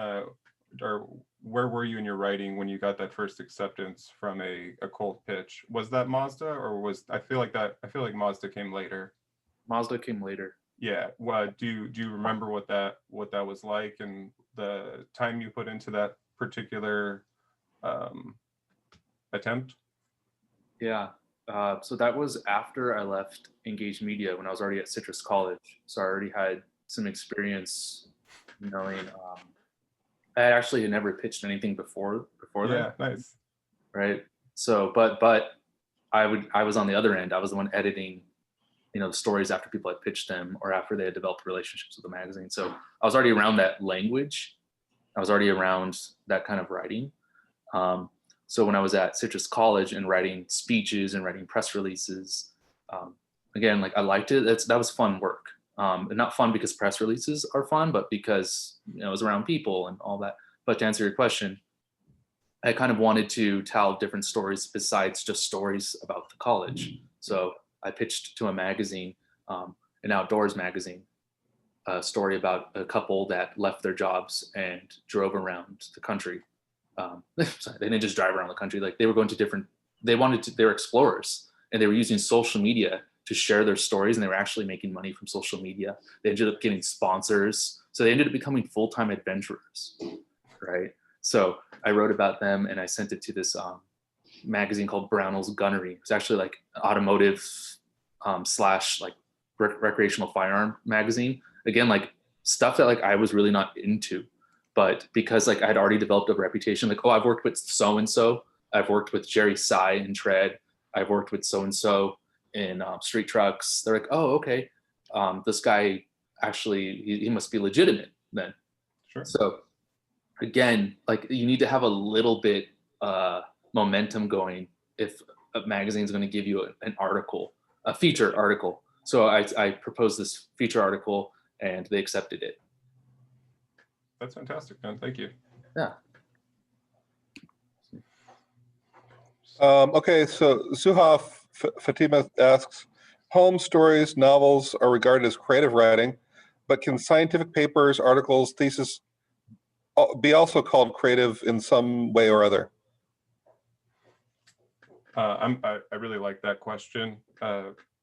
or where were you in your writing when you got that first acceptance from a cold pitch? Was that Mazda or I feel like Mazda came later. Mazda came later. Yeah. Do you remember what that was like and the time you put into that particular attempt? Yeah. So that was after I left Engaged Media when I was already at Citrus College. So I already had some experience knowing. I actually had never pitched anything before Yeah, that. nice. Right. So, but I was on the other end. I was the one editing, the stories after people had pitched them or after they had developed relationships with the magazine. So I was already around that language. I was already around that kind of writing. So when I was at Citrus College and writing speeches and writing press releases, again, like I liked it. That was fun work. And not fun because press releases are fun, but because it was around people and all that. But to answer your question, I kind of wanted to tell different stories besides just stories about the college. So I pitched to a magazine, an outdoors magazine, a story about a couple that left their jobs and drove around the country. Sorry, they didn't just drive around the country. Like they were going to they were explorers and they were using social media to share their stories, and they were actually making money from social media. They ended up getting sponsors. So they ended up becoming full-time adventurers, right? So I wrote about them and I sent it to this magazine called Brownell's Gunnery. It's actually like automotive slash like recreational firearm magazine. Again, like stuff that like I was really not into, but because like I'd already developed a reputation, like, oh, I've worked with so-and-so. I've worked with Jerry Sy in Tread. I've worked with so-and-so in street trucks. They're like, oh, okay. This guy actually, he must be legitimate then. Sure. So again, like you need to have a little bit momentum going if a magazine is going to give you an article, a feature article. So I proposed this feature article and they accepted it. That's fantastic, man. Thank you. Yeah. Okay, so Suha Fatima asks, home stories, novels are regarded as creative writing, but can scientific papers, articles, thesis be also called creative in some way or other? I really like that question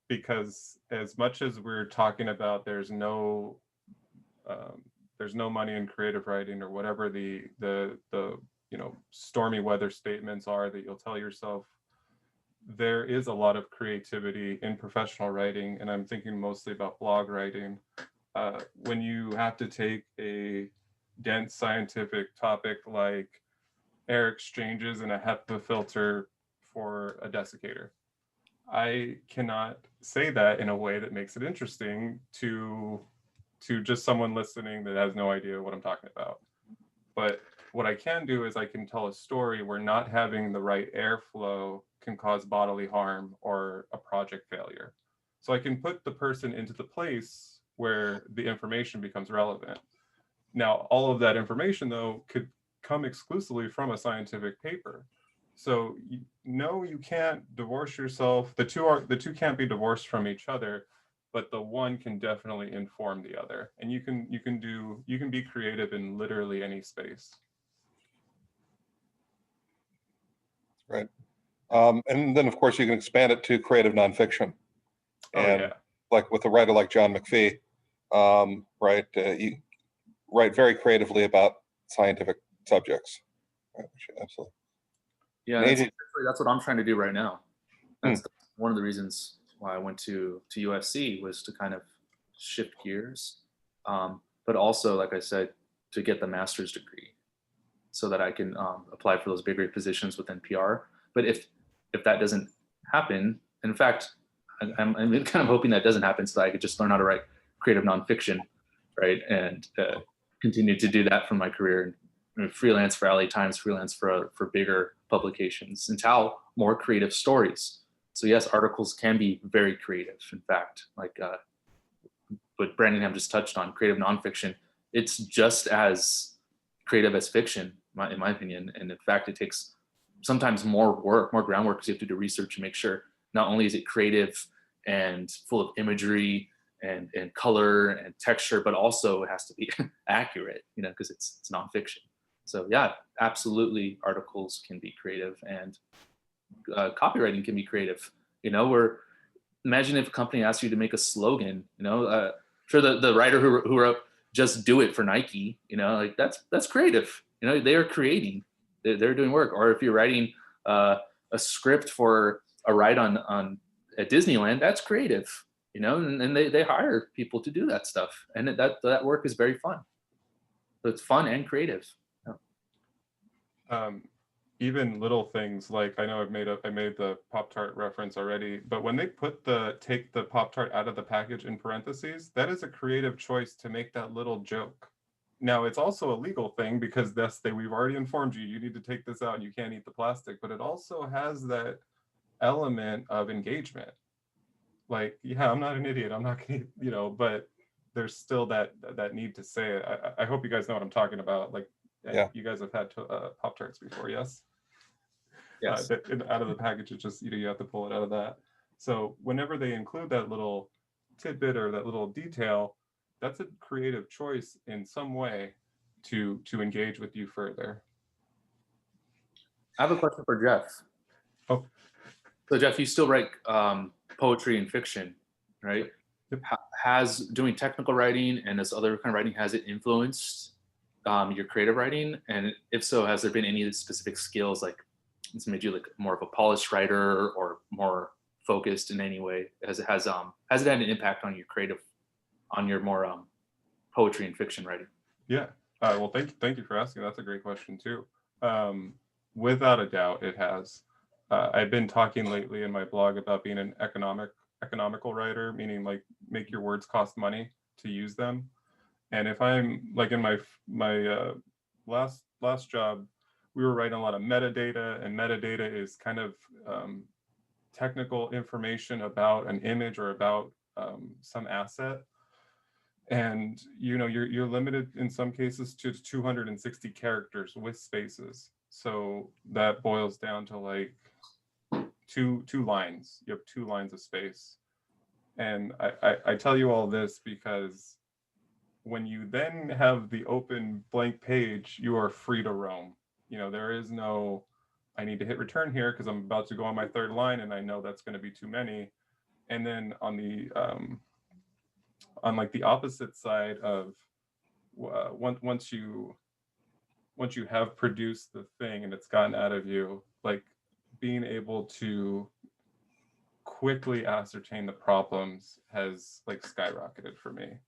because as much as we're talking about there's no money in creative writing or whatever the stormy weather statements are that you'll tell yourself, there is a lot of creativity in professional writing, and I'm thinking mostly about blog writing. When you have to take a dense scientific topic like air exchanges in a HEPA filter for a desiccator, I cannot say that in a way that makes it interesting to just someone listening that has no idea what I'm talking about. But what I can do is I can tell a story where not having the right airflow can cause bodily harm or a project failure. So I can put the person into the place where the information becomes relevant. Now, all of that information though could come exclusively from a scientific paper. So no, you can't divorce yourself. The two can't be divorced from each other, but the one can definitely inform the other. And you can be creative in literally any space. Right. And then of course you can expand it to creative nonfiction. And Oh yeah. like with a writer like John McPhee, right, you write very creatively about scientific subjects. Right, absolutely. Yeah, that's what I'm trying to do right now. That's one of the reasons why I went to USC, was to kind of shift gears, but also, like I said, to get the master's degree so that I can apply for those bigger positions within PR. But if that doesn't happen, in fact, I'm kind of hoping that doesn't happen so that I could just learn how to write creative nonfiction, right, and continue to do that for my career. And freelance for LA Times, freelance for bigger publications, and tell more creative stories. So yes, articles can be very creative. In fact, like what Brandon just touched on, creative nonfiction, it's just as creative as fiction, in my opinion. And in fact, it takes sometimes more work, more groundwork, because you have to do research and make sure not only is it creative and full of imagery and color and texture, but also it has to be accurate, because it's nonfiction. So yeah, absolutely, articles can be creative, and copywriting can be creative. Imagine if a company asks you to make a slogan. Sure, the writer who wrote "Just Do It" for Nike, like that's creative. They are creating, they're doing work. Or if you're writing a script for a ride on at Disneyland, that's creative. And they hire people to do that stuff, and that work is very fun. So it's fun and creative. Even little things like, I know I made the Pop-Tart reference already, but when they take the Pop-Tart out of the package in parentheses, that is a creative choice to make that little joke. Now it's also a legal thing, because we've already informed you need to take this out and you can't eat the plastic, but it also has that element of engagement. Like, yeah, I'm not an idiot, I'm not gonna, but there's still that need to say it. I hope you guys know what I'm talking about. Like, yeah. You guys have had Pop-Tarts before, yes? Yes. Out of the package, it's just, you have to pull it out of that. So whenever they include that little tidbit or that little detail, that's a creative choice in some way to engage with you further. I have a question for Jeff. Oh. So Jeff, you still write poetry and fiction, right? Yep. Has doing technical writing and this other kind of writing, has it influenced your creative writing? And if so, has there been any specific skills, like it's made you like more of a polished writer or more focused in any way? Has it had an impact on your creative, on your more poetry and fiction writing? Yeah. Well, thank you for asking. That's a great question too. Without a doubt, it has. I've been talking lately in my blog about being an economical writer, meaning like make your words cost money to use them. And if I'm like in my last job, we were writing a lot of metadata, and metadata is kind of technical information about an image or about some asset. And you're limited in some cases to 260 characters with spaces. So that boils down to like two lines. You have 2 lines of space. And I tell you all this because when you then have the open blank page, you are free to roam. There is no, I need to hit return here because I'm about to go on my 3rd line and I know that's going to be too many. And then on the on like the opposite side of once you have produced the thing and it's gotten out of you, like being able to quickly ascertain the problems has like skyrocketed for me.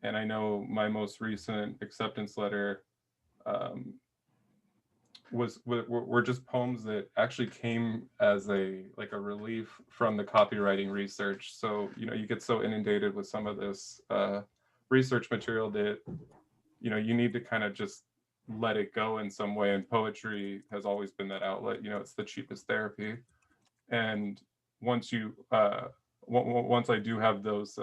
And I know my most recent acceptance letter were just poems that actually came as a relief from the copywriting research. So you get so inundated with some of this research material that you need to kind of just let it go in some way. And poetry has always been that outlet. It's the cheapest therapy. And once I do have those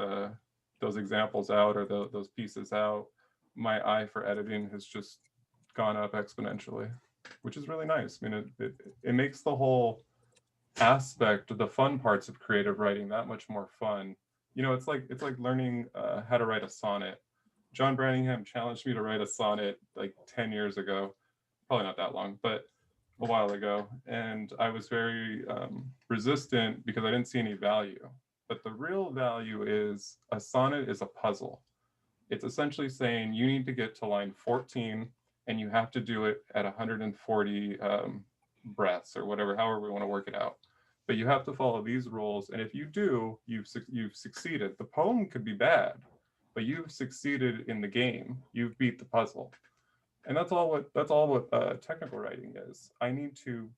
examples out or those pieces out, my eye for editing has just gone up exponentially, which is really nice. I mean, it makes the whole aspect, the fun parts of creative writing that much more fun. You know, it's like learning how to write a sonnet. John Branningham challenged me to write a sonnet like 10 years ago, probably not that long, but a while ago. And I was very resistant because I didn't see any value. But the real value is a sonnet is a puzzle. It's essentially saying you need to get to line 14 and you have to do it at 140 breaths or whatever, however we want to work it out. But you have to follow these rules. And if you do, you've succeeded. The poem could be bad, but you've succeeded in the game. You've beat the puzzle. And that's all what technical writing is. I need to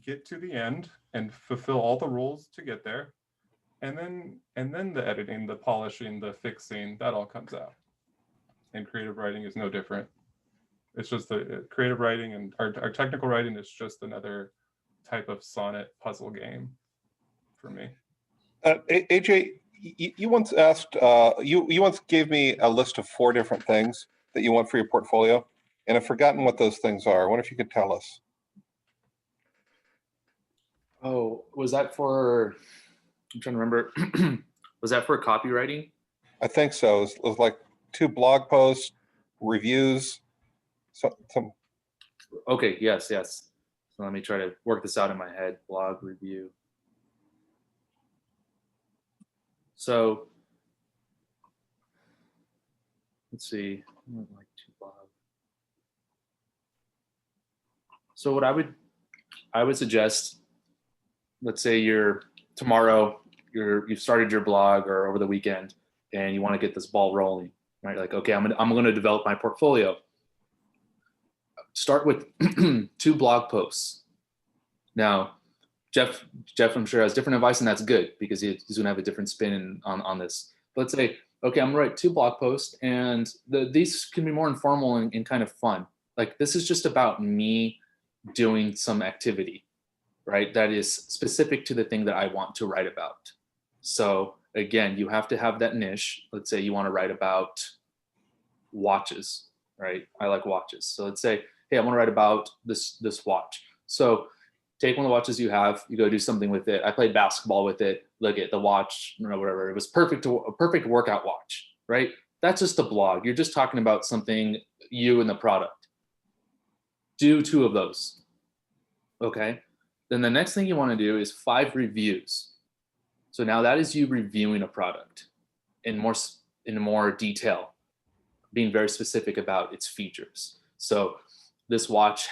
get to the end and fulfill all the rules to get there. And then the editing, the polishing, the fixing, that all comes out. And creative writing is no different. It's just the creative writing and our technical writing is just another type of sonnet puzzle game for me. AJ, you once asked, you once gave me a list of 4 different things that you want for your portfolio, and I've forgotten what those things are. I wonder if you could tell us. Oh, was that for, I'm trying to remember, was that for copywriting? I think so. It was like 2 blog posts, reviews, some. Okay, yes. So let me try to work this out in my head. Blog review. So let's see. I don't like 2 blog. So what I would suggest, let's say tomorrow you've started your blog or over the weekend and you want to get this ball rolling, right? Like, okay, I'm going to develop my portfolio. Start with 2 blog posts. Now, Jeff, I'm sure has different advice, and that's good because he's going to have a different spin on this. But let's say, okay, I'm going to write 2 blog posts, and these can be more informal and kind of fun. Like, this is just about me doing some activity, right? That is specific to the thing that I want to write about. So again, you have to have that niche. Let's say you want to write about watches, right? I like watches. So let's say, hey, I want to write about this watch. So take one of the watches you have, you go do something with it. I played basketball with it. Look at the watch, whatever. It was a perfect workout watch, right? That's just a blog. You're just talking about something, you and the product. Do 2 of those, okay? Then the next thing you want to do is 5 reviews. So now that is you reviewing a product in more detail, being very specific about its features. So this watch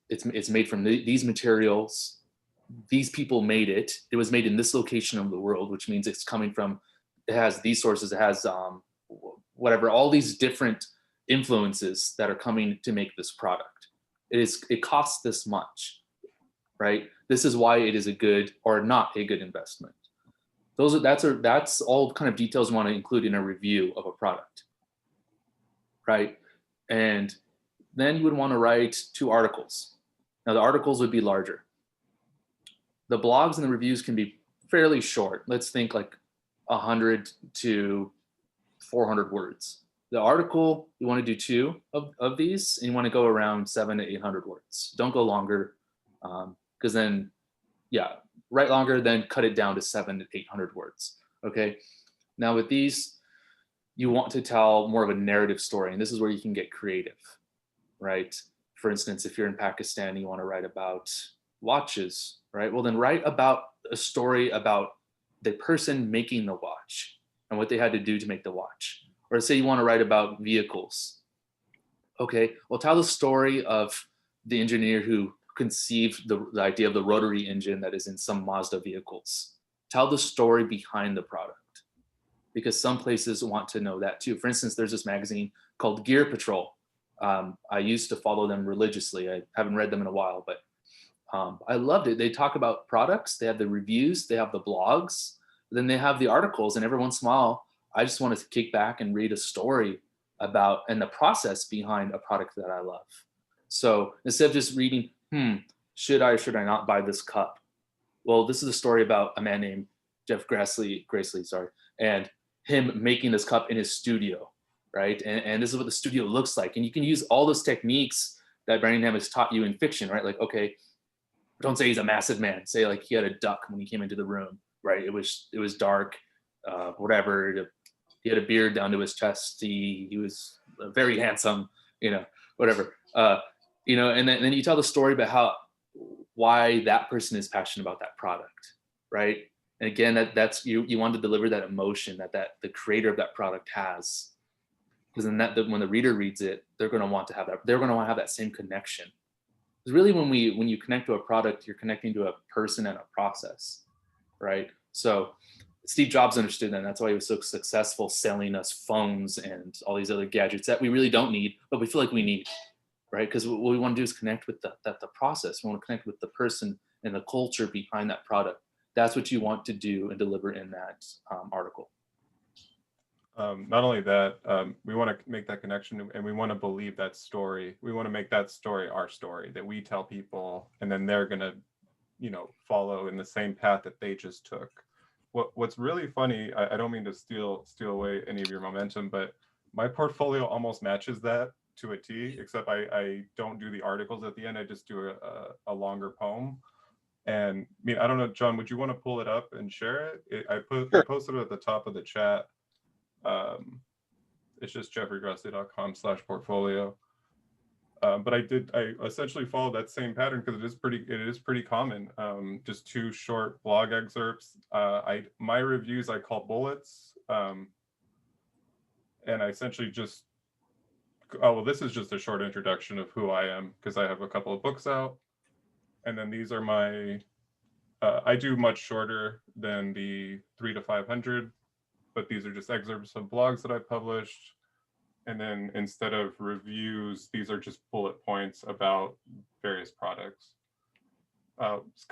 it's made from these materials. These people made it. It was made in this location of the world, which means it has these sources, it has whatever, all these different influences that are coming to make this product. It costs this much, right? This is why it is a good or not a good investment. That's all kind of details you want to include in a review of a product, right? And then you would want to write 2 articles. Now the articles would be larger. The blogs and the reviews can be fairly short. Let's think like 100 to 400 words. The article, you want to do 2 of these, and you want to go around 700 to 800 words. Don't go longer, because then, write longer, then cut it down to 700 to 800 words. Okay. Now with these, you want to tell more of a narrative story, and this is where you can get creative, right? For instance, if you're in Pakistan, you want to write about watches, right? Well, then write about a story about the person making the watch and what they had to do to make the watch. Or say you want to write about vehicles. Okay, well, tell the story of the engineer who conceived the idea of the rotary engine that is in some Mazda vehicles. Tell the story behind the product, because some places want to know that too. For instance, there's this magazine called Gear Patrol. I used to follow them religiously. I haven't read them in a while, but I loved it. They talk about products, they have the reviews, they have the blogs, then they have the articles, and every once in a while, I just wanted to kick back and read a story about and the process behind a product that I love. So instead of just reading, should I or should I not buy this cup? Well, this is a story about a man named Jeff Graessly, and him making this cup in his studio, right? And this is what the studio looks like. And you can use all those techniques that Branningham has taught you in fiction, right? Like, okay, don't say he's a massive man. Say like he had a duck when he came into the room, right? It was dark, whatever. He had a beard down to his chest. He was very handsome, whatever. And then you tell the story about why that person is passionate about that product, right? And again, that's you want to deliver that emotion that the creator of that product has, because then when the reader reads it, they're going to want to have that. They're going to want to have that same connection. Because really, when you connect to a product, you're connecting to a person and a process, right? So Steve Jobs understood that. And that's why he was so successful selling us phones and all these other gadgets that we really don't need, but we feel like we need, right? Because what we want to do is connect with the process. We want to connect with the person and the culture behind that product. That's what you want to do and deliver in that article. Not only that, we want to make that connection, and we want to believe that story. We want to make that story our story that we tell people, and then they're going to, follow in the same path that they just took. What's really funny, I don't mean to steal away any of your momentum, but my portfolio almost matches that to a T, except I don't do the articles at the end. I just do a longer poem. And I don't know, John, would you want to pull it up and share it? I posted it at the top of the chat. It's just jeffreygraessly.com/portfolio. But I essentially followed that same pattern because it is pretty common. Just 2 short blog excerpts. My reviews I call bullets, and I essentially just this is just a short introduction of who I am, because I have a couple of books out, and then these are my. I do much shorter than the 300 to 500, but these are just excerpts of blogs that I published. And then instead of reviews, these are just bullet points about various products.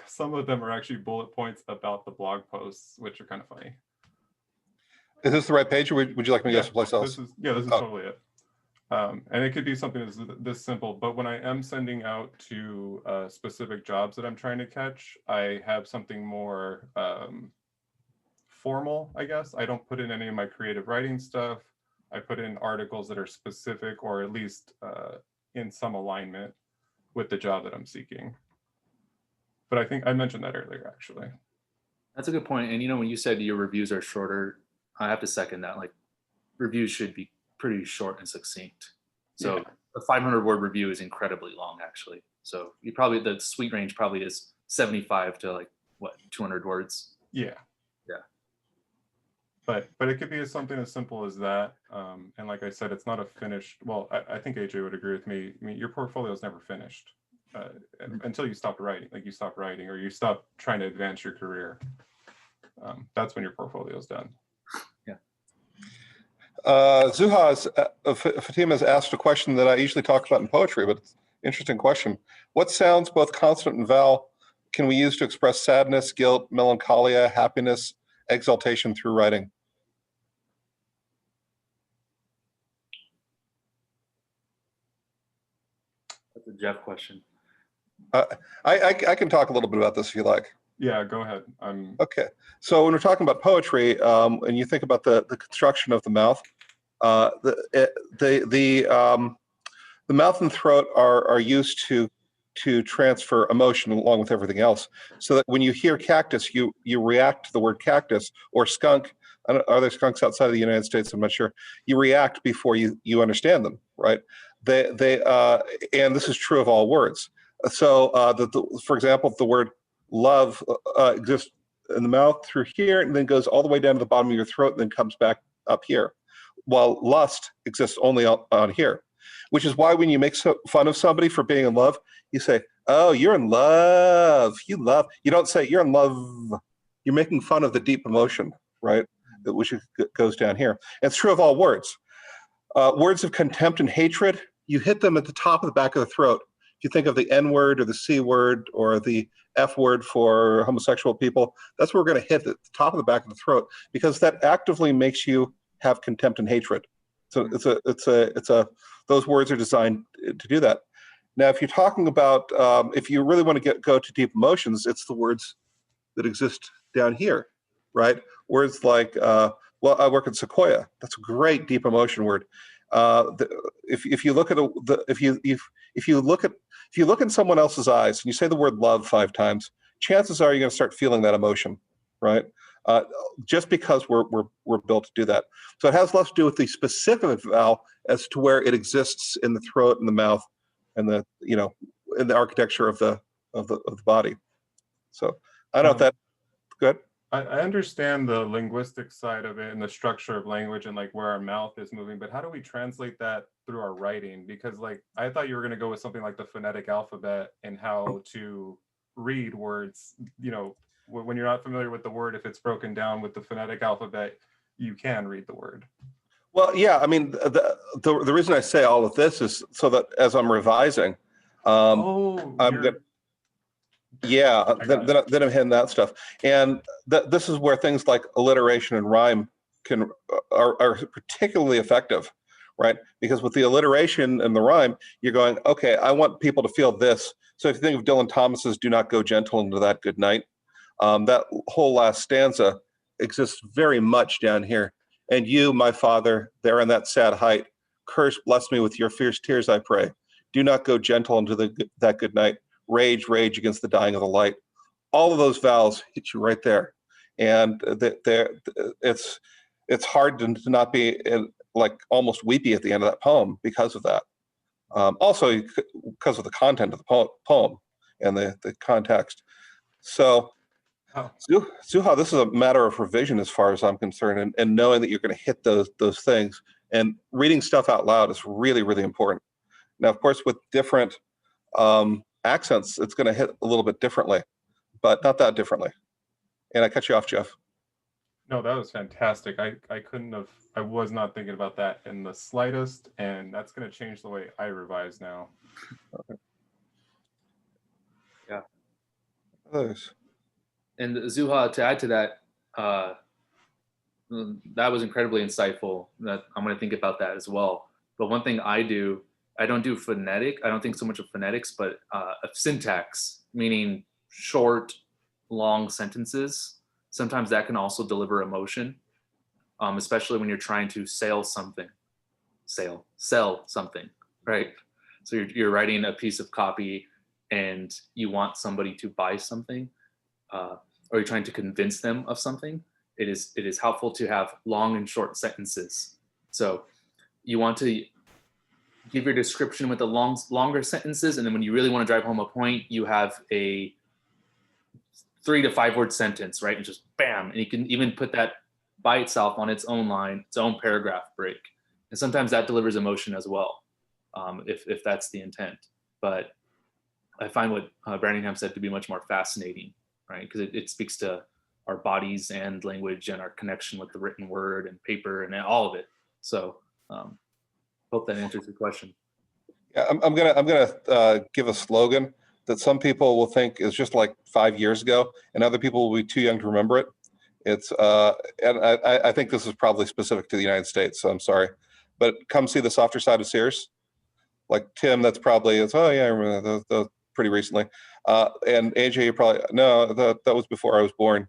Some of them are actually bullet points about the blog posts, which are kind of funny. Is this the right page, or would you like me to go someplace else? This is totally it. And it could be something this simple, but when I am sending out to specific jobs that I'm trying to catch, I have something more formal, I guess. I don't put in any of my creative writing stuff. I put in articles that are specific, or at least in some alignment with the job that I'm seeking. But I think I mentioned that earlier, actually. That's a good point. And when you said your reviews are shorter, I have to second that. Like, reviews should be pretty short and succinct. So yeah. A 500-word review is incredibly long, actually. So the sweet range probably is 75 to 200 words. Yeah. But it could be something as simple as that. And like I said, it's not a finished. Well, I think AJ would agree with me. Your portfolio is never finished until you stop writing. Like, you stop writing, or you stop trying to advance your career. That's when your portfolio is done. Yeah. Fatima has asked a question that I usually talk about in poetry, but it's an interesting question. What sounds, both consonant and vowel, can we use to express sadness, guilt, melancholia, happiness, exaltation through writing? That's a Jeff question. I can talk a little bit about this if you like. Yeah, go ahead. Okay. So when we're talking about poetry, and you think about the construction of the mouth, the mouth and throat are used to transfer emotion along with everything else, so that when you hear cactus, you react to the word cactus, or skunk. Are there skunks outside of the United States? I'm not sure. You react before you understand them, right? And this is true of all words. So, for example, the word love exists in the mouth through here, and then goes all the way down to the bottom of your throat, and then comes back up here, while lust exists only on here. Which is why when you make fun of somebody for being in love, you say, "Oh, you're in love. You love." You don't say you're in love. You're making fun of the deep emotion, right? Which goes down here. And it's true of all words. Words of contempt and hatred, you hit them at the top of the back of the throat. If you think of the N word or the C word or the F word for homosexual people, that's where we're going to hit at the top of the back of the throat, because that actively makes you have contempt and hatred. So those words are designed to do that. Now, if you're talking about, if you really want to go to deep emotions, it's the words that exist down here, right? Words like Well, I work at Sequoia. That's a great deep emotion word. If you look at if you look in someone else's eyes and you say the word love 5 times, chances are you're going to start feeling that emotion, right? Just because we're built to do that. So it has less to do with the specific vowel as to where it exists in the throat and the mouth, and the in the architecture of the body. So I don't know if that good. I understand the linguistic side of it and the structure of language and like where our mouth is moving, but how do we translate that through our writing? Because like I thought you were going to go with something like the phonetic alphabet and how to read words. When you're not familiar with the word, if it's broken down with the phonetic alphabet, you can read the word. Well, yeah, I mean, the reason I say all of this is so that as I'm revising, I'm good. Yeah, then I'm hitting that stuff, and this is where things like alliteration and rhyme are particularly effective, right? Because with the alliteration and the rhyme, you're going, okay, I want people to feel this. So if you think of Dylan Thomas's "Do not go gentle into that good night," that whole last stanza exists very much down here. And you, my father, there in that sad height, curse, bless me with your fierce tears, I pray. Do not go gentle into that good night. Rage, rage against the dying of the light. All of those vowels hit you right there, and it's hard to not be like almost weepy at the end of that poem because of that. Also, because of the content of the poem and the context. So, Zuha, this is a matter of revision as far as I'm concerned, and knowing that you're going to hit those things, and reading stuff out loud is really, really important. Now, of course, with different accents, it's going to hit a little bit differently, but not that differently. And I cut you off, Jeff. No, that was fantastic. I was not thinking about that in the slightest, and that's going to change the way I revise now. Okay. Yeah. Others. And Zuha, to add to that, that was incredibly insightful. That I'm going to think about that as well. But one thing I don't do phonetic. I don't think so much of phonetics, but of syntax, meaning short, long sentences. Sometimes that can also deliver emotion, especially when you're trying to sell something, right? So you're writing a piece of copy and you want somebody to buy something, or you're trying to convince them of something. It is helpful to have long and short sentences. So you want to give your description with the longer sentences, and then when you really want to drive home a point, you have a 3 to 5 word sentence, right? And just bam, and you can even put that by itself on its own line, its own paragraph break. And sometimes that delivers emotion as well, if that's the intent. But I find what Branningham said to be much more fascinating, right? Because it speaks to our bodies and language and our connection with the written word and paper and all of it. So hope that answers your question. Yeah, I'm gonna give a slogan that some people will think is just like 5 years ago, and other people will be too young to remember it. It's and I think this is probably specific to the United States, so I'm sorry, but come see the softer side of Sears. Like Tim, that's probably oh yeah, I remember that pretty recently. And AJ, you probably no, that was before I was born.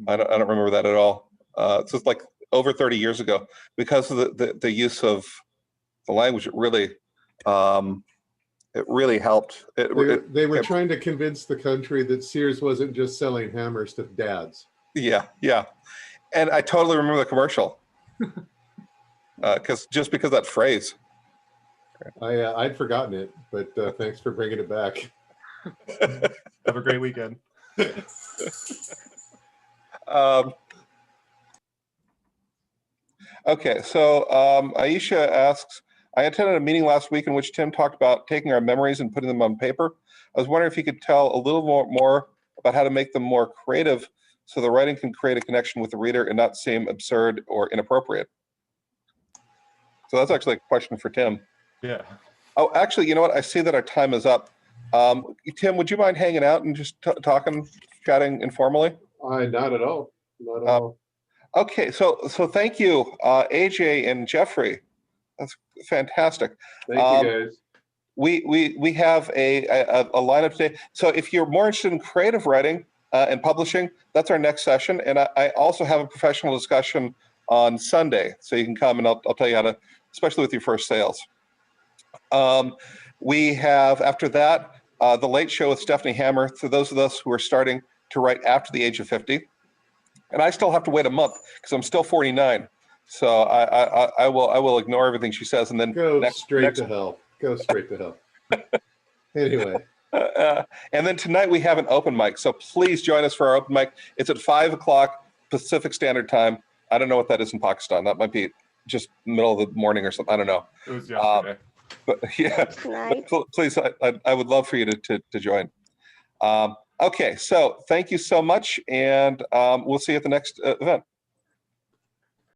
I don't remember that at all. It's just like over 30 years ago, because of the use of the language. It really helped. They were trying to convince the country that Sears wasn't just selling hammers to dads. Yeah, and I totally remember the commercial because that phrase. I'd forgotten it, but thanks for bringing it back. Have a great weekend. Okay, so Aisha asks, I attended a meeting last week in which Tim talked about taking our memories and putting them on paper. I was wondering if you could tell a little more about how to make them more creative so the writing can create a connection with the reader and not seem absurd or inappropriate. So that's actually a question for Tim. Yeah. Oh, actually, you know what? I see that our time is up. Tim, would you mind hanging out and just chatting informally? Not at all. Not at all. Okay, so thank you, AJ and Jeffrey. That's fantastic. Thank you, guys. We have a lineup today. So if you're more interested in creative writing and publishing, that's our next session. And I also have a professional discussion on Sunday. So you can come and I'll tell you how to, especially with your first sales. We have, after that, The Late Show with Stephanie Hammer, for those of us who are starting to write after the age of 50. And I still have to wait a month because I'm still 49. So I will ignore everything she says and then Go straight to hell. Go straight to hell. Anyway. And then tonight we have an open mic. So please join us for our open mic. It's at 5 o'clock Pacific Standard Time. I don't know what that is in Pakistan. That might be just middle of the morning or something. I don't know. It was yesterday. But yeah, Tonight. but please, I would love for you to join. Okay, so thank you so much. And we'll see you at the next event.